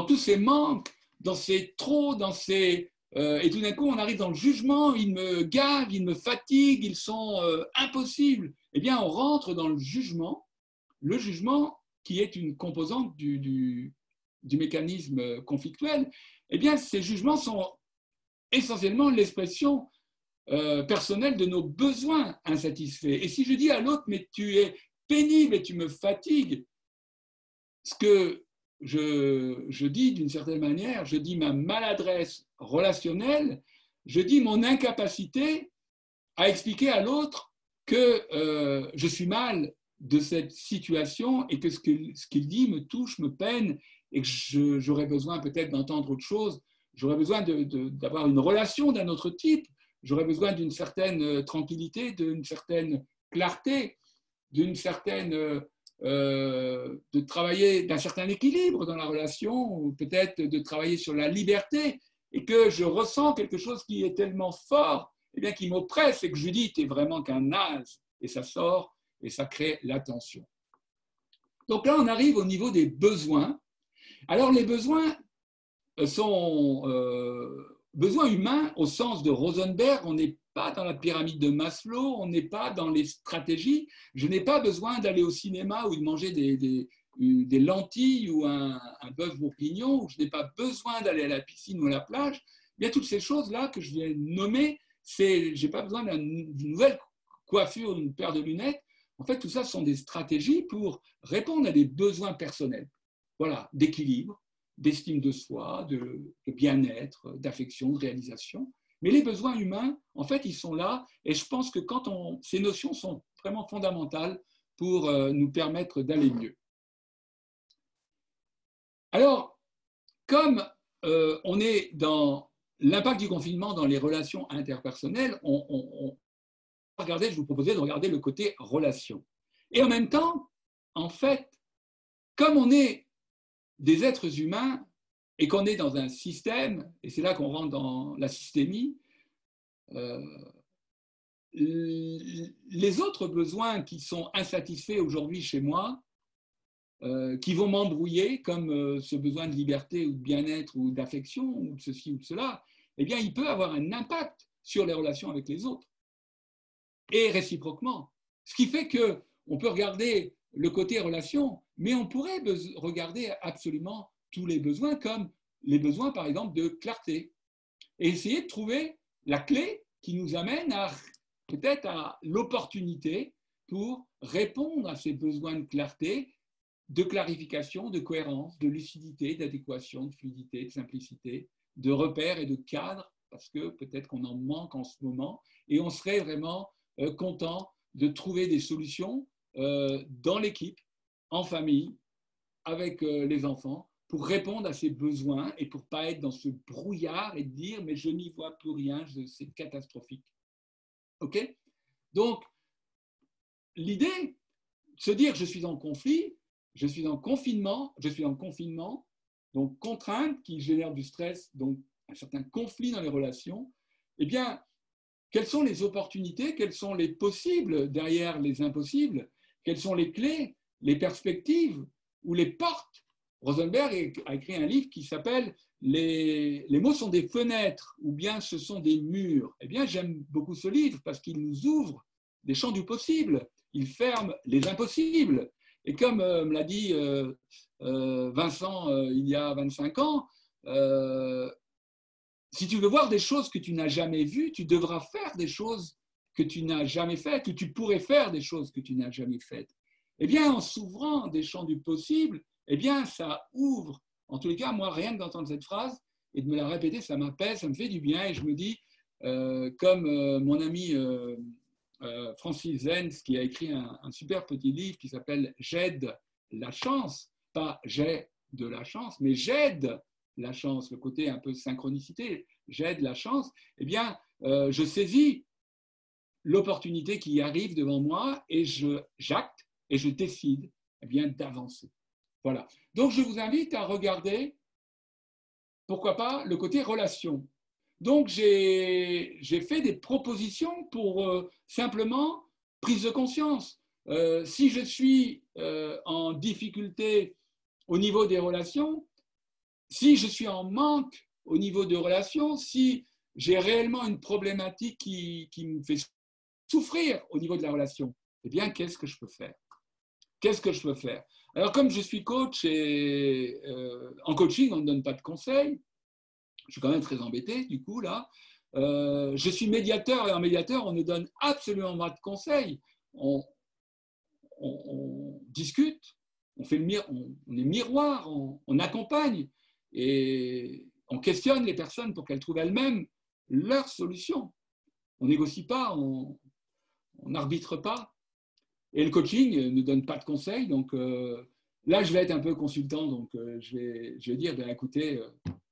tous ces manques, dans ces trop, dans ces et tout d'un coup, on arrive dans le jugement, ils me gavent, ils me fatiguent, ils sont impossibles. Eh bien, on rentre dans le jugement qui est une composante du mécanisme conflictuel. Eh bien, ces jugements sont essentiellement l'expression personnelle de nos besoins insatisfaits. Et si je dis à l'autre, mais tu es pénible et tu me fatigues, ce que je dis d'une certaine manière, je dis ma maladresse relationnelle, je dis mon incapacité à expliquer à l'autre que je suis mal de cette situation et que ce qu'il dit me touche, me peine et que j'aurais besoin peut-être d'entendre autre chose, j'aurais besoin d'avoir une relation d'un autre type, j'aurais besoin d'une certaine tranquillité, d'une certaine clarté, d'une certaine de travailler d'un certain équilibre dans la relation, ou peut-être de travailler sur la liberté, et que je ressens quelque chose qui est tellement fort, eh bien, qui m'oppresse, et que je dis, tu es vraiment qu'un naze, et ça sort, et ça crée la tension. Donc là, on arrive au niveau des besoins. Alors, les besoins sont besoins humains au sens de Rosenberg. On n'est pas dans la pyramide de Maslow, on n'est pas dans les stratégies. Je n'ai pas besoin d'aller au cinéma ou de manger des lentilles ou un bœuf bourguignon, ou je n'ai pas besoin d'aller à la piscine ou à la plage. Bien, toutes ces choses-là que je viens de nommer, je n'ai pas besoin d'une nouvelle coiffure, d'une paire de lunettes. En fait, tout ça sont des stratégies pour répondre à des besoins personnels. Voilà, d'équilibre, d'estime de soi, de bien-être, d'affection, de réalisation. Mais les besoins humains, en fait, ils sont là. Et je pense que ces notions sont vraiment fondamentales pour nous permettre d'aller mieux. Alors, comme on est dans l'impact du confinement dans les relations interpersonnelles, je vous proposais de regarder le côté relation. Et en même temps, en fait, comme on est des êtres humains et qu'on est dans un système, et c'est là qu'on rentre dans la systémie, les autres besoins qui sont insatisfaits aujourd'hui chez moi, qui vont m'embrouiller, comme ce besoin de liberté ou de bien-être ou d'affection ou de ceci ou de cela, eh bien, il peut avoir un impact sur les relations avec les autres. Et réciproquement. Ce qui fait qu'on peut regarder le côté relation, mais on pourrait regarder absolument tous les besoins, comme les besoins, par exemple, de clarté. Et essayer de trouver la clé qui nous amène peut-être à l'opportunité pour répondre à ces besoins de clarté, de clarification, de cohérence, de lucidité, d'adéquation, de fluidité, de simplicité, de repères et de cadres, parce que peut-être qu'on en manque en ce moment, et on serait vraiment content de trouver des solutions dans l'équipe, en famille, avec les enfants, pour répondre à ces besoins et pour ne pas être dans ce brouillard et dire « mais je n'y vois plus rien, c'est catastrophique ». OK ? Donc, l'idée, se dire « je suis en conflit », je suis en confinement, donc contrainte qui génère du stress, donc un certain conflit dans les relations, eh bien, quelles sont les opportunités, quels sont les possibles derrière les impossibles, quelles sont les clés, les perspectives ou les portes. Rosenberg a écrit un livre qui s'appelle les mots sont des fenêtres ou bien ce sont des murs. Eh bien, j'aime beaucoup ce livre parce qu'il nous ouvre des champs du possible, il ferme les impossibles. Et comme me l'a dit Vincent il y a 25 ans, si tu veux voir des choses que tu n'as jamais vues, tu devras faire des choses que tu n'as jamais faites, ou tu pourrais faire des choses que tu n'as jamais faites. Eh bien, en s'ouvrant des champs du possible, eh bien, ça ouvre. En tous les cas, moi, rien que d'entendre cette phrase et de me la répéter, ça m'apaise, ça me fait du bien. Et je me dis, comme mon ami Francis Zenz, qui a écrit un super petit livre qui s'appelle « J'aide la chance », pas « j'ai de la chance », mais « j'aide la chance », le côté un peu synchronicité, j'aide la chance, eh bien, je saisis l'opportunité qui arrive devant moi et j'acte et je décide eh bien, d'avancer. Voilà. Donc, je vous invite à regarder, pourquoi pas, le côté relation. Donc, j'ai fait des propositions pour simplement prise de conscience. Si je suis en difficulté au niveau des relations, si je suis en manque au niveau de relations, si j'ai réellement une problématique qui me fait souffrir au niveau de la relation, eh bien, qu'est-ce que je peux faire? Qu'est-ce que je peux faire? Alors, comme je suis coach et en coaching, on ne donne pas de conseils, je suis quand même très embêté, du coup, là. Je suis médiateur et en médiateur, on ne donne absolument pas de conseils. On discute, on est miroir, on accompagne et on questionne les personnes pour qu'elles trouvent elles-mêmes leur solution. On négocie pas, on n'arbitre pas. Et le coaching ne donne pas de conseils. Donc là, je vais être un peu consultant. Donc je vais dire, ben, écoutez,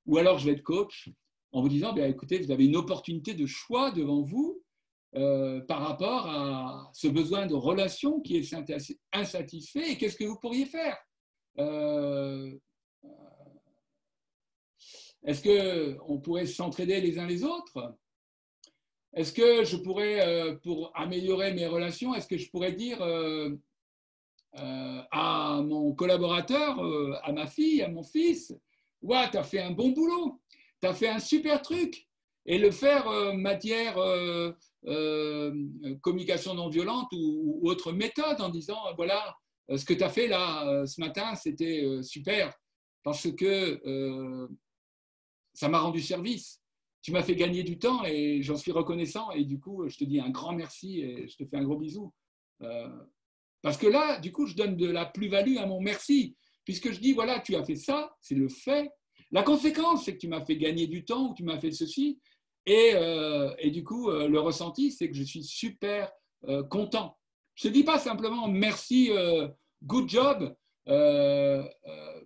ou alors je vais être coach en vous disant, ben, écoutez, vous avez une opportunité de choix devant vous par rapport à ce besoin de relation qui est insatisfait et qu'est-ce que vous pourriez faire Est-ce qu'on pourrait s'entraider les uns les autres? Est-ce que je pourrais, pour améliorer mes relations, est-ce que je pourrais dire à mon collaborateur, à ma fille, à mon fils, ouais, tu as fait un bon boulot, tu as fait un super truc, et le faire matière communication non violente ou autre méthode en disant, voilà, ce que tu as fait là ce matin, c'était super, parce que ça m'a rendu service. Tu m'as fait gagner du temps et j'en suis reconnaissant. Et du coup, je te dis un grand merci et je te fais un gros bisou. Parce que là, du coup, je donne de la plus-value à mon merci. Puisque je dis, voilà, tu as fait ça, c'est le fait. La conséquence, c'est que tu m'as fait gagner du temps ou tu m'as fait ceci. Et du coup, le ressenti, c'est que je suis super content. Je ne te dis pas simplement merci, good job,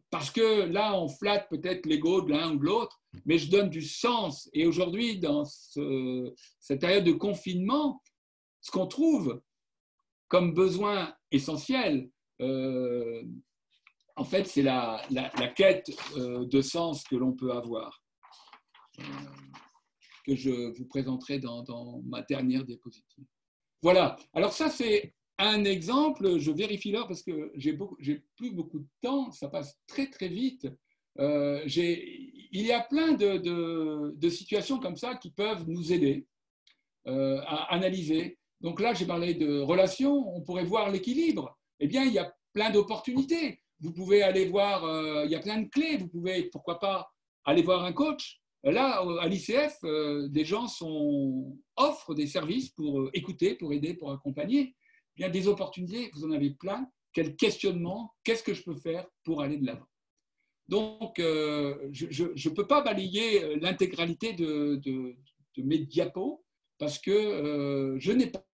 parce que là, on flatte peut-être l'ego de l'un ou de l'autre, mais je donne du sens. Et aujourd'hui, dans cette période de confinement, ce qu'on trouve comme besoin essentiel, en fait, c'est la quête de sens que l'on peut avoir, que je vous présenterai dans ma dernière diapositive. Voilà. Alors ça, c'est un exemple. Je vérifie l'heure parce que j'ai plus beaucoup de temps. Ça passe très, très vite. Il y a plein de situations comme ça qui peuvent nous aider à analyser. Donc là, j'ai parlé de relations. On pourrait voir l'équilibre. Eh bien, il y a plein d'opportunités. Vous pouvez aller voir, il y a plein de clés. Vous pouvez, pourquoi pas, aller voir un coach. Là, à l'ICF, des gens offrent des services pour écouter, pour aider, pour accompagner. Il y a des opportunités, vous en avez plein. Quel questionnement? Qu'est-ce que je peux faire pour aller de l'avant? Donc, je ne peux pas balayer l'intégralité de mes diapos parce que je n'ai pas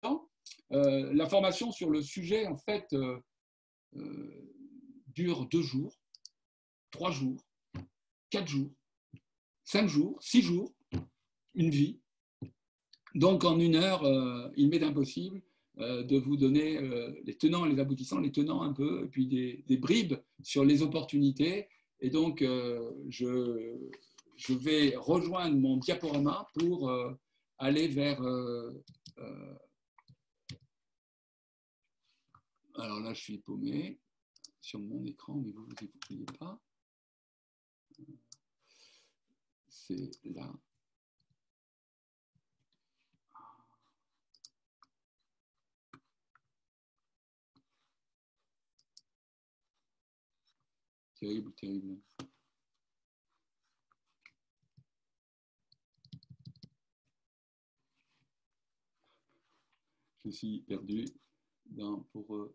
le temps. La formation sur le sujet, en fait, dure 2 jours, 3 jours, 4 jours. 5 jours, 6 jours, une vie. Donc, en 1 heure, il m'est impossible de vous donner les tenants et les aboutissants, les tenants un peu, et puis des bribes sur les opportunités. Et donc, je vais rejoindre mon diaporama pour aller vers... alors là, je suis paumé sur mon écran, mais vous ne vous voyez pas. C'est là. Terrible, terrible. Je suis perdu pour...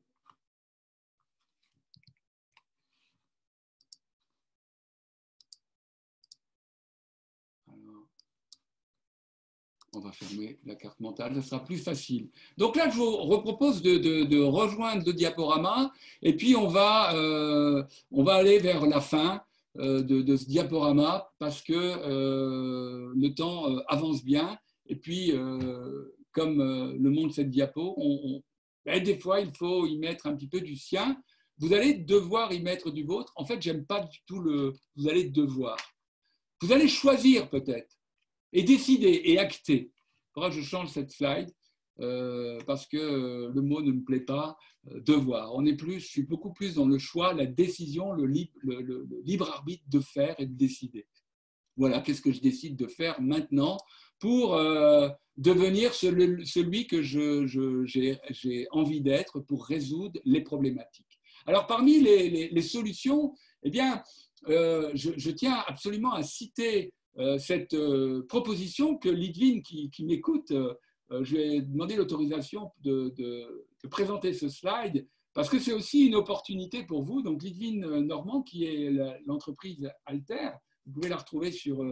Alors, on va fermer la carte mentale, ça sera plus facile. Donc là, je vous repropose de rejoindre le diaporama et puis on va aller vers la fin de ce diaporama parce que le temps avance bien et puis comme le montre cette diapo, des fois, il faut y mettre un petit peu du sien. Vous allez devoir y mettre du vôtre. En fait, j'aime pas du tout vous allez devoir. Vous allez choisir peut-être et décider et acter. Faudra que je change cette slide parce que le mot ne me plaît pas. Devoir. Je suis beaucoup plus dans le choix, la décision, le libre arbitre de faire et de décider. Voilà, qu'est-ce que je décide de faire maintenant pour devenir celui que j'ai envie d'être pour résoudre les problématiques. Alors, parmi les solutions, eh bien, je tiens absolument à citer cette proposition que Lidvine, qui m'écoute, je lui ai demandé l'autorisation de présenter ce slide, parce que c'est aussi une opportunité pour vous. Donc, Lidvine Normand, qui est l'entreprise Alter, vous pouvez la retrouver sur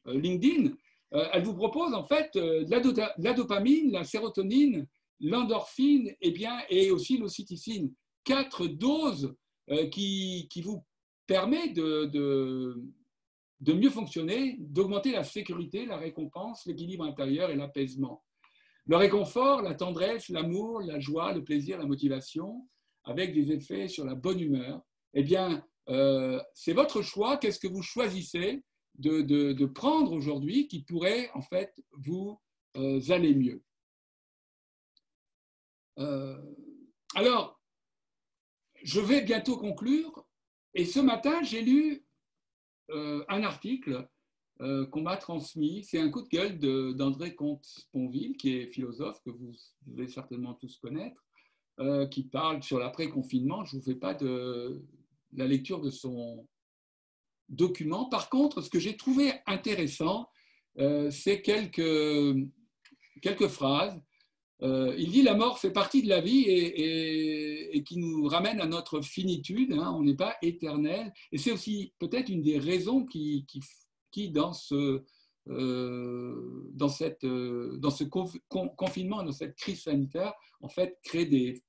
LinkedIn, elle vous propose en fait de la dopamine, la sérotonine, l'endorphine et aussi l'ocytocine. 4 doses qui vous permettent de mieux fonctionner, d'augmenter la sécurité, la récompense, l'équilibre intérieur et l'apaisement. Le réconfort, la tendresse, l'amour, la joie, le plaisir, la motivation, avec des effets sur la bonne humeur. Eh bien, c'est votre choix. Qu'est-ce que vous choisissez de prendre aujourd'hui qui pourrait en fait vous aller mieux? Alors, je vais bientôt conclure. Et ce matin, j'ai lu un article qu'on m'a transmis. C'est un coup de gueule d'André Comte-Sponville, qui est philosophe, que vous devez certainement tous connaître, qui parle sur l'après-confinement. Je ne vous fais pas de la lecture de son document. Par contre, ce que j'ai trouvé intéressant, c'est quelques phrases. Il dit « La mort fait partie de la vie et qui nous ramène à notre finitude. Hein, on n'est pas éternel. » Et c'est aussi peut-être une des raisons qui dans ce confinement, dans cette crise sanitaire, en fait, crée des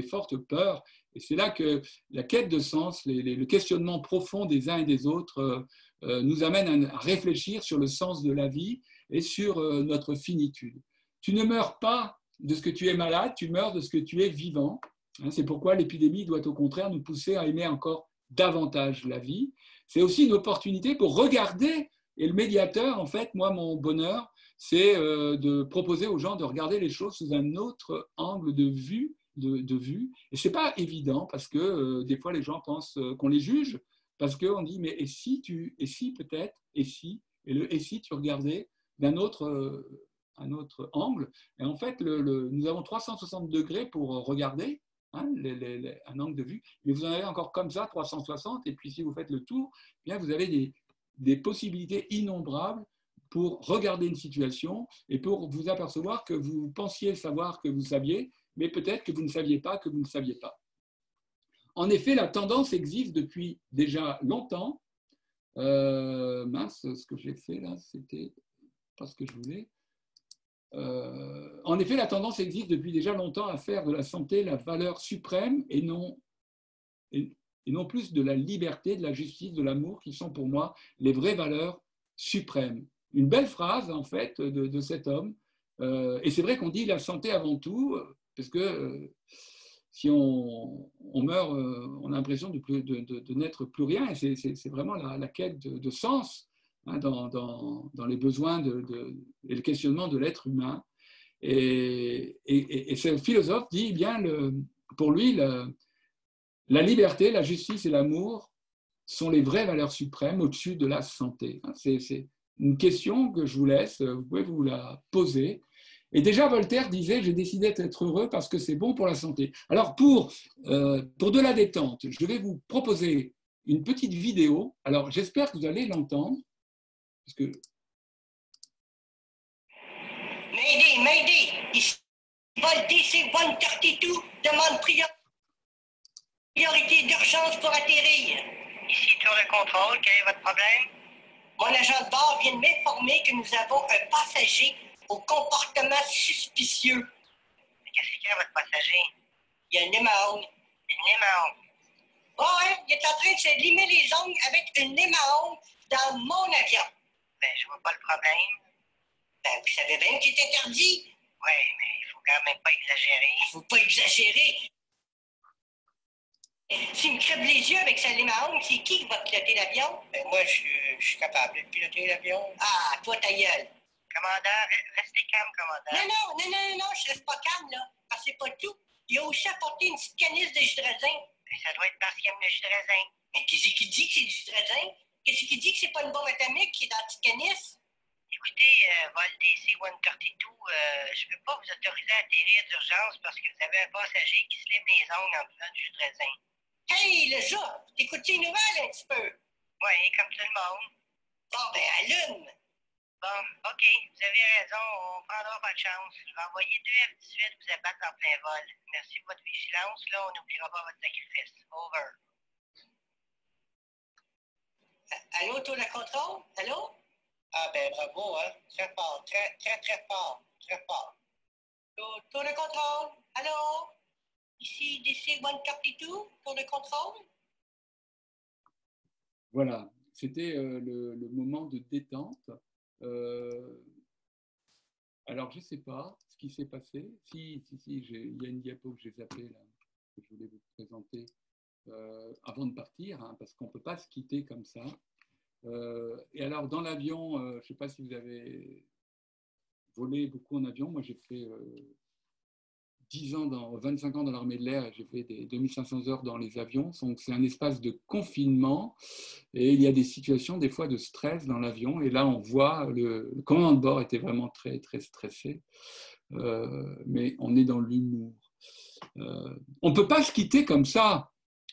fortes peurs. Et c'est là que la quête de sens, le questionnement profond des uns et des autres nous amène à réfléchir sur le sens de la vie et sur notre finitude. Tu ne meurs pas de ce que tu es malade, tu meurs de ce que tu es vivant. C'est pourquoi l'épidémie doit au contraire nous pousser à aimer encore davantage la vie. C'est aussi une opportunité pour regarder, et le médiateur, en fait, moi, mon bonheur, c'est de proposer aux gens de regarder les choses sous un autre angle de vue. Et ce n'est pas évident parce que des fois, les gens pensent qu'on les juge, parce qu'on dit, mais et si peut-être, et si tu regardais d'un autre un autre angle. Et en fait, nous avons 360 degrés pour regarder, hein, un angle de vue, mais vous en avez encore comme ça 360, et puis si vous faites le tour, eh bien vous avez des possibilités innombrables pour regarder une situation et pour vous apercevoir que vous pensiez savoir que vous saviez, mais peut-être que vous ne saviez pas que vous ne saviez pas. En effet, la tendance existe depuis déjà longtemps. Mince, ce que j'ai fait là, c'était pas ce que je voulais. En effet, la tendance existe depuis déjà longtemps à faire de la santé la valeur suprême et non plus de la liberté, de la justice, de l'amour, qui sont pour moi les vraies valeurs suprêmes. Une belle phrase, en fait, de cet homme. Et c'est vrai qu'on dit la santé avant tout, parce que si on meurt, on a l'impression de n'être plus rien. Et c'est vraiment la quête de sens, hein, dans les besoins et le questionnement de l'être humain. Et ce philosophe dit, eh bien, pour lui, la liberté, la justice et l'amour sont les vraies valeurs suprêmes au-dessus de la santé. C'est une question que je vous laisse, vous pouvez vous la poser. Et déjà, Voltaire disait, j'ai décidé d'être heureux parce que c'est bon pour la santé. Alors, pour de la détente, je vais vous proposer une petite vidéo. Alors, j'espère que vous allez l'entendre, parce que... Mayday, ici Vol DC 132 demande priorité d'urgence pour atterrir. Ici Tour de contrôle, quel est votre problème? Mon agent de bord vient de m'informer que nous avons un passager au comportement suspicieux. Qu'est-ce qu'il y a, votre passager? Il y a une émaonde. Une émaonde? Oh, hein, il est en train de se limer les ongles avec une émaonde dans mon avion. Ben, je vois pas le problème. Ben, vous savez bien qu'il est interdit. Oui, mais il faut quand même pas exagérer. Il faut pas exagérer. S'il me crève les yeux avec sa émaonde, c'est qui va piloter l'avion? Ben, moi, je suis capable de piloter l'avion. Ah, toi, ta gueule. Commandant, restez calme, commandant. Non, je reste pas calme, là. Parce que c'est pas tout. Il a aussi apporté une petite canisse de jus de raisin. Ben, ça doit être parce qu'il aime le jus de raisin. Mais qui c'est qui dit que c'est du jus de raisin? Qu'est-ce qui dit que c'est pas une bombe atomique qui est dans le petit canis? Écoutez, vol DC-132, je ne peux pas vous autoriser à atterrir d'urgence parce que vous avez un passager qui se lève les ongles en buvant du jus de raisin. Hey, le chat! T'écoutes les nouvelles un petit peu? Oui, comme tout le monde. Bon, ben, allume! Bon, OK, vous avez raison, on prendra votre chance. Je vais envoyer 2 F-18 vous abattre en plein vol. Merci de votre vigilance, là, on n'oubliera pas votre sacrifice. Over. Allô, tour de contrôle? Allô? Ah ben bravo, hein. Très fort, très, très, très fort. Très fort. Tour de contrôle? Allô? Ici DC-132, tour de contrôle? Voilà, c'était le moment de détente. Alors, je ne sais pas ce qui s'est passé. Si, il y a une diapo que j'ai zappée là, que je voulais vous présenter avant de partir, hein, parce qu'on ne peut pas se quitter comme ça. Et alors, dans l'avion, je ne sais pas si vous avez volé beaucoup en avion. Moi, j'ai fait 25 ans dans l'armée de l'air et j'ai fait des 2500 heures dans les avions. Donc, c'est un espace de confinement et il y a des situations, des fois, de stress dans l'avion. Et là, on voit le commandant de bord était vraiment très, très stressé. Mais on est dans l'humour. On ne peut pas se quitter comme ça.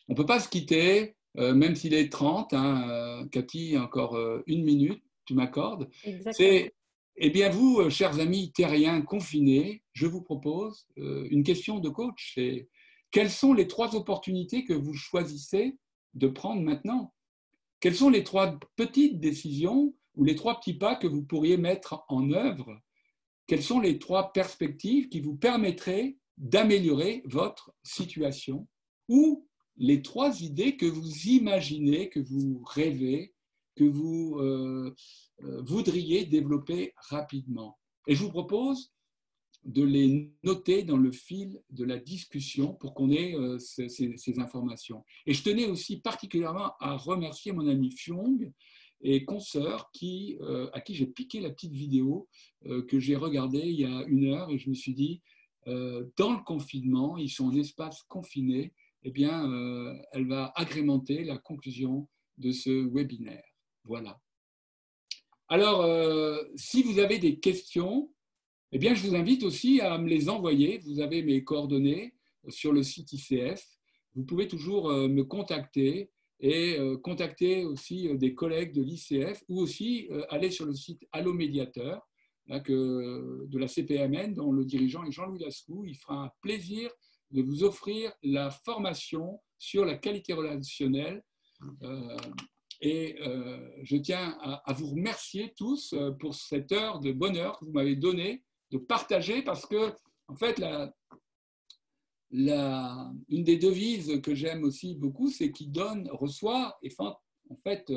On ne peut pas se quitter, même s'il est 30. Hein, Cathy, encore 1 minute, tu m'accordes. Exactement. Eh bien, vous, chers amis terriens confinés, je vous propose une question de coach. C'est quelles sont les 3 opportunités que vous choisissez de prendre maintenant? Quelles sont les 3 petites décisions ou les 3 petits pas que vous pourriez mettre en œuvre? Quelles sont les 3 perspectives qui vous permettraient d'améliorer votre situation ou les 3 idées que vous imaginez, que vous rêvez, que vous voudriez développer rapidement. Et je vous propose de les noter dans le fil de la discussion pour qu'on ait ces informations. Et je tenais aussi particulièrement à remercier mon ami Fiong et consoeur à qui j'ai piqué la petite vidéo que j'ai regardée il y a 1 heure et je me suis dit, dans le confinement, ils sont en espace confiné, eh bien, elle va agrémenter la conclusion de ce webinaire. Voilà. Alors, si vous avez des questions, eh bien, je vous invite aussi à me les envoyer. Vous avez mes coordonnées sur le site ICF. Vous pouvez toujours me contacter et contacter aussi des collègues de l'ICF ou aussi aller sur le site Allo Médiateur de la CPMN, dont le dirigeant est Jean-Louis Lascou. Il fera un plaisir de vous offrir la formation sur la qualité relationnelle. Et je tiens à vous remercier tous pour cette heure de bonheur que vous m'avez donnée de partager, parce que, en fait, une des devises que j'aime aussi beaucoup, c'est qui donne, reçoit, et en fait,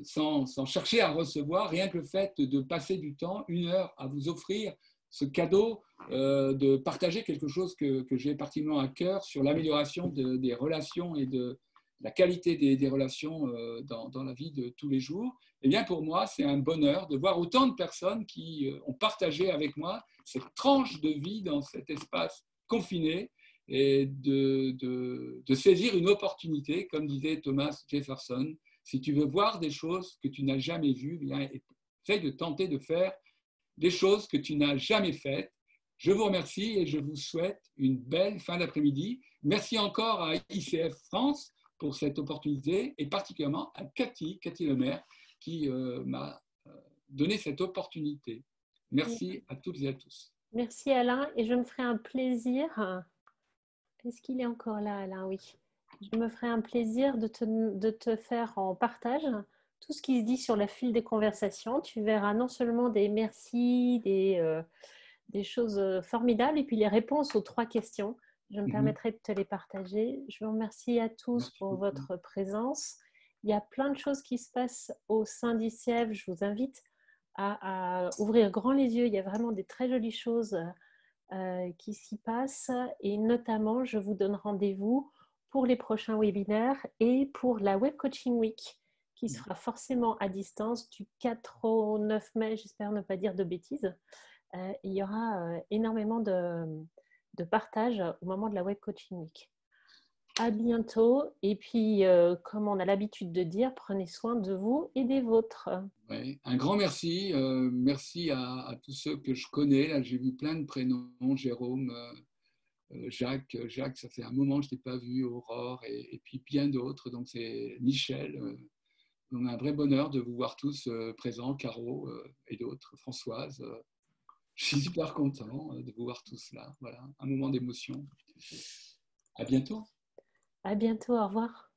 sans chercher à recevoir, rien que le fait de passer du temps, 1 heure, à vous offrir ce cadeau, de partager quelque chose que j'ai particulièrement à cœur sur l'amélioration des relations et de la qualité des relations dans la vie de tous les jours. Eh bien, pour moi, c'est un bonheur de voir autant de personnes qui ont partagé avec moi cette tranche de vie dans cet espace confiné et de saisir une opportunité, comme disait Thomas Jefferson. Si tu veux voir des choses que tu n'as jamais vues, bien, essaye de tenter de faire des choses que tu n'as jamais faites. Je vous remercie et je vous souhaite une belle fin d'après-midi. Merci encore à ICF France pour cette opportunité et particulièrement à Cathy Lemaire qui m'a donné cette opportunité. Merci à toutes et à tous. Merci Alain, et je me ferai un plaisir. Est-ce qu'il est encore là, Alain? Oui. Je me ferai un plaisir de te faire en partage tout ce qui se dit sur la file des conversations. Tu verras non seulement des merci, des choses formidables, et puis les réponses aux 3 questions. Je me permettrai de te les partager. Je vous remercie à tous pour votre présence. Il y a plein de choses qui se passent au sein d'ICF. Je vous invite à ouvrir grand les yeux. Il y a vraiment des très jolies choses qui s'y passent. Et notamment, je vous donne rendez-vous pour les prochains webinaires et pour la Web Coaching Week qui sera forcément à distance du 4 au 9 mai. J'espère ne pas dire de bêtises. Il y aura énormément de partage au moment de la Web Coaching Week. À bientôt. Et puis, comme on a l'habitude de dire, prenez soin de vous et des vôtres. Ouais. Un grand merci. Merci à tous ceux que je connais. Là, j'ai vu plein de prénoms. Jérôme, Jacques, ça fait un moment que je ne t'ai pas vu. Aurore et puis bien d'autres. Donc, c'est Michel. On a un vrai bonheur de vous voir tous présents. Caro et d'autres. Françoise. Je suis super content de vous voir tous là. Voilà, un moment d'émotion. À bientôt. À bientôt. Au revoir.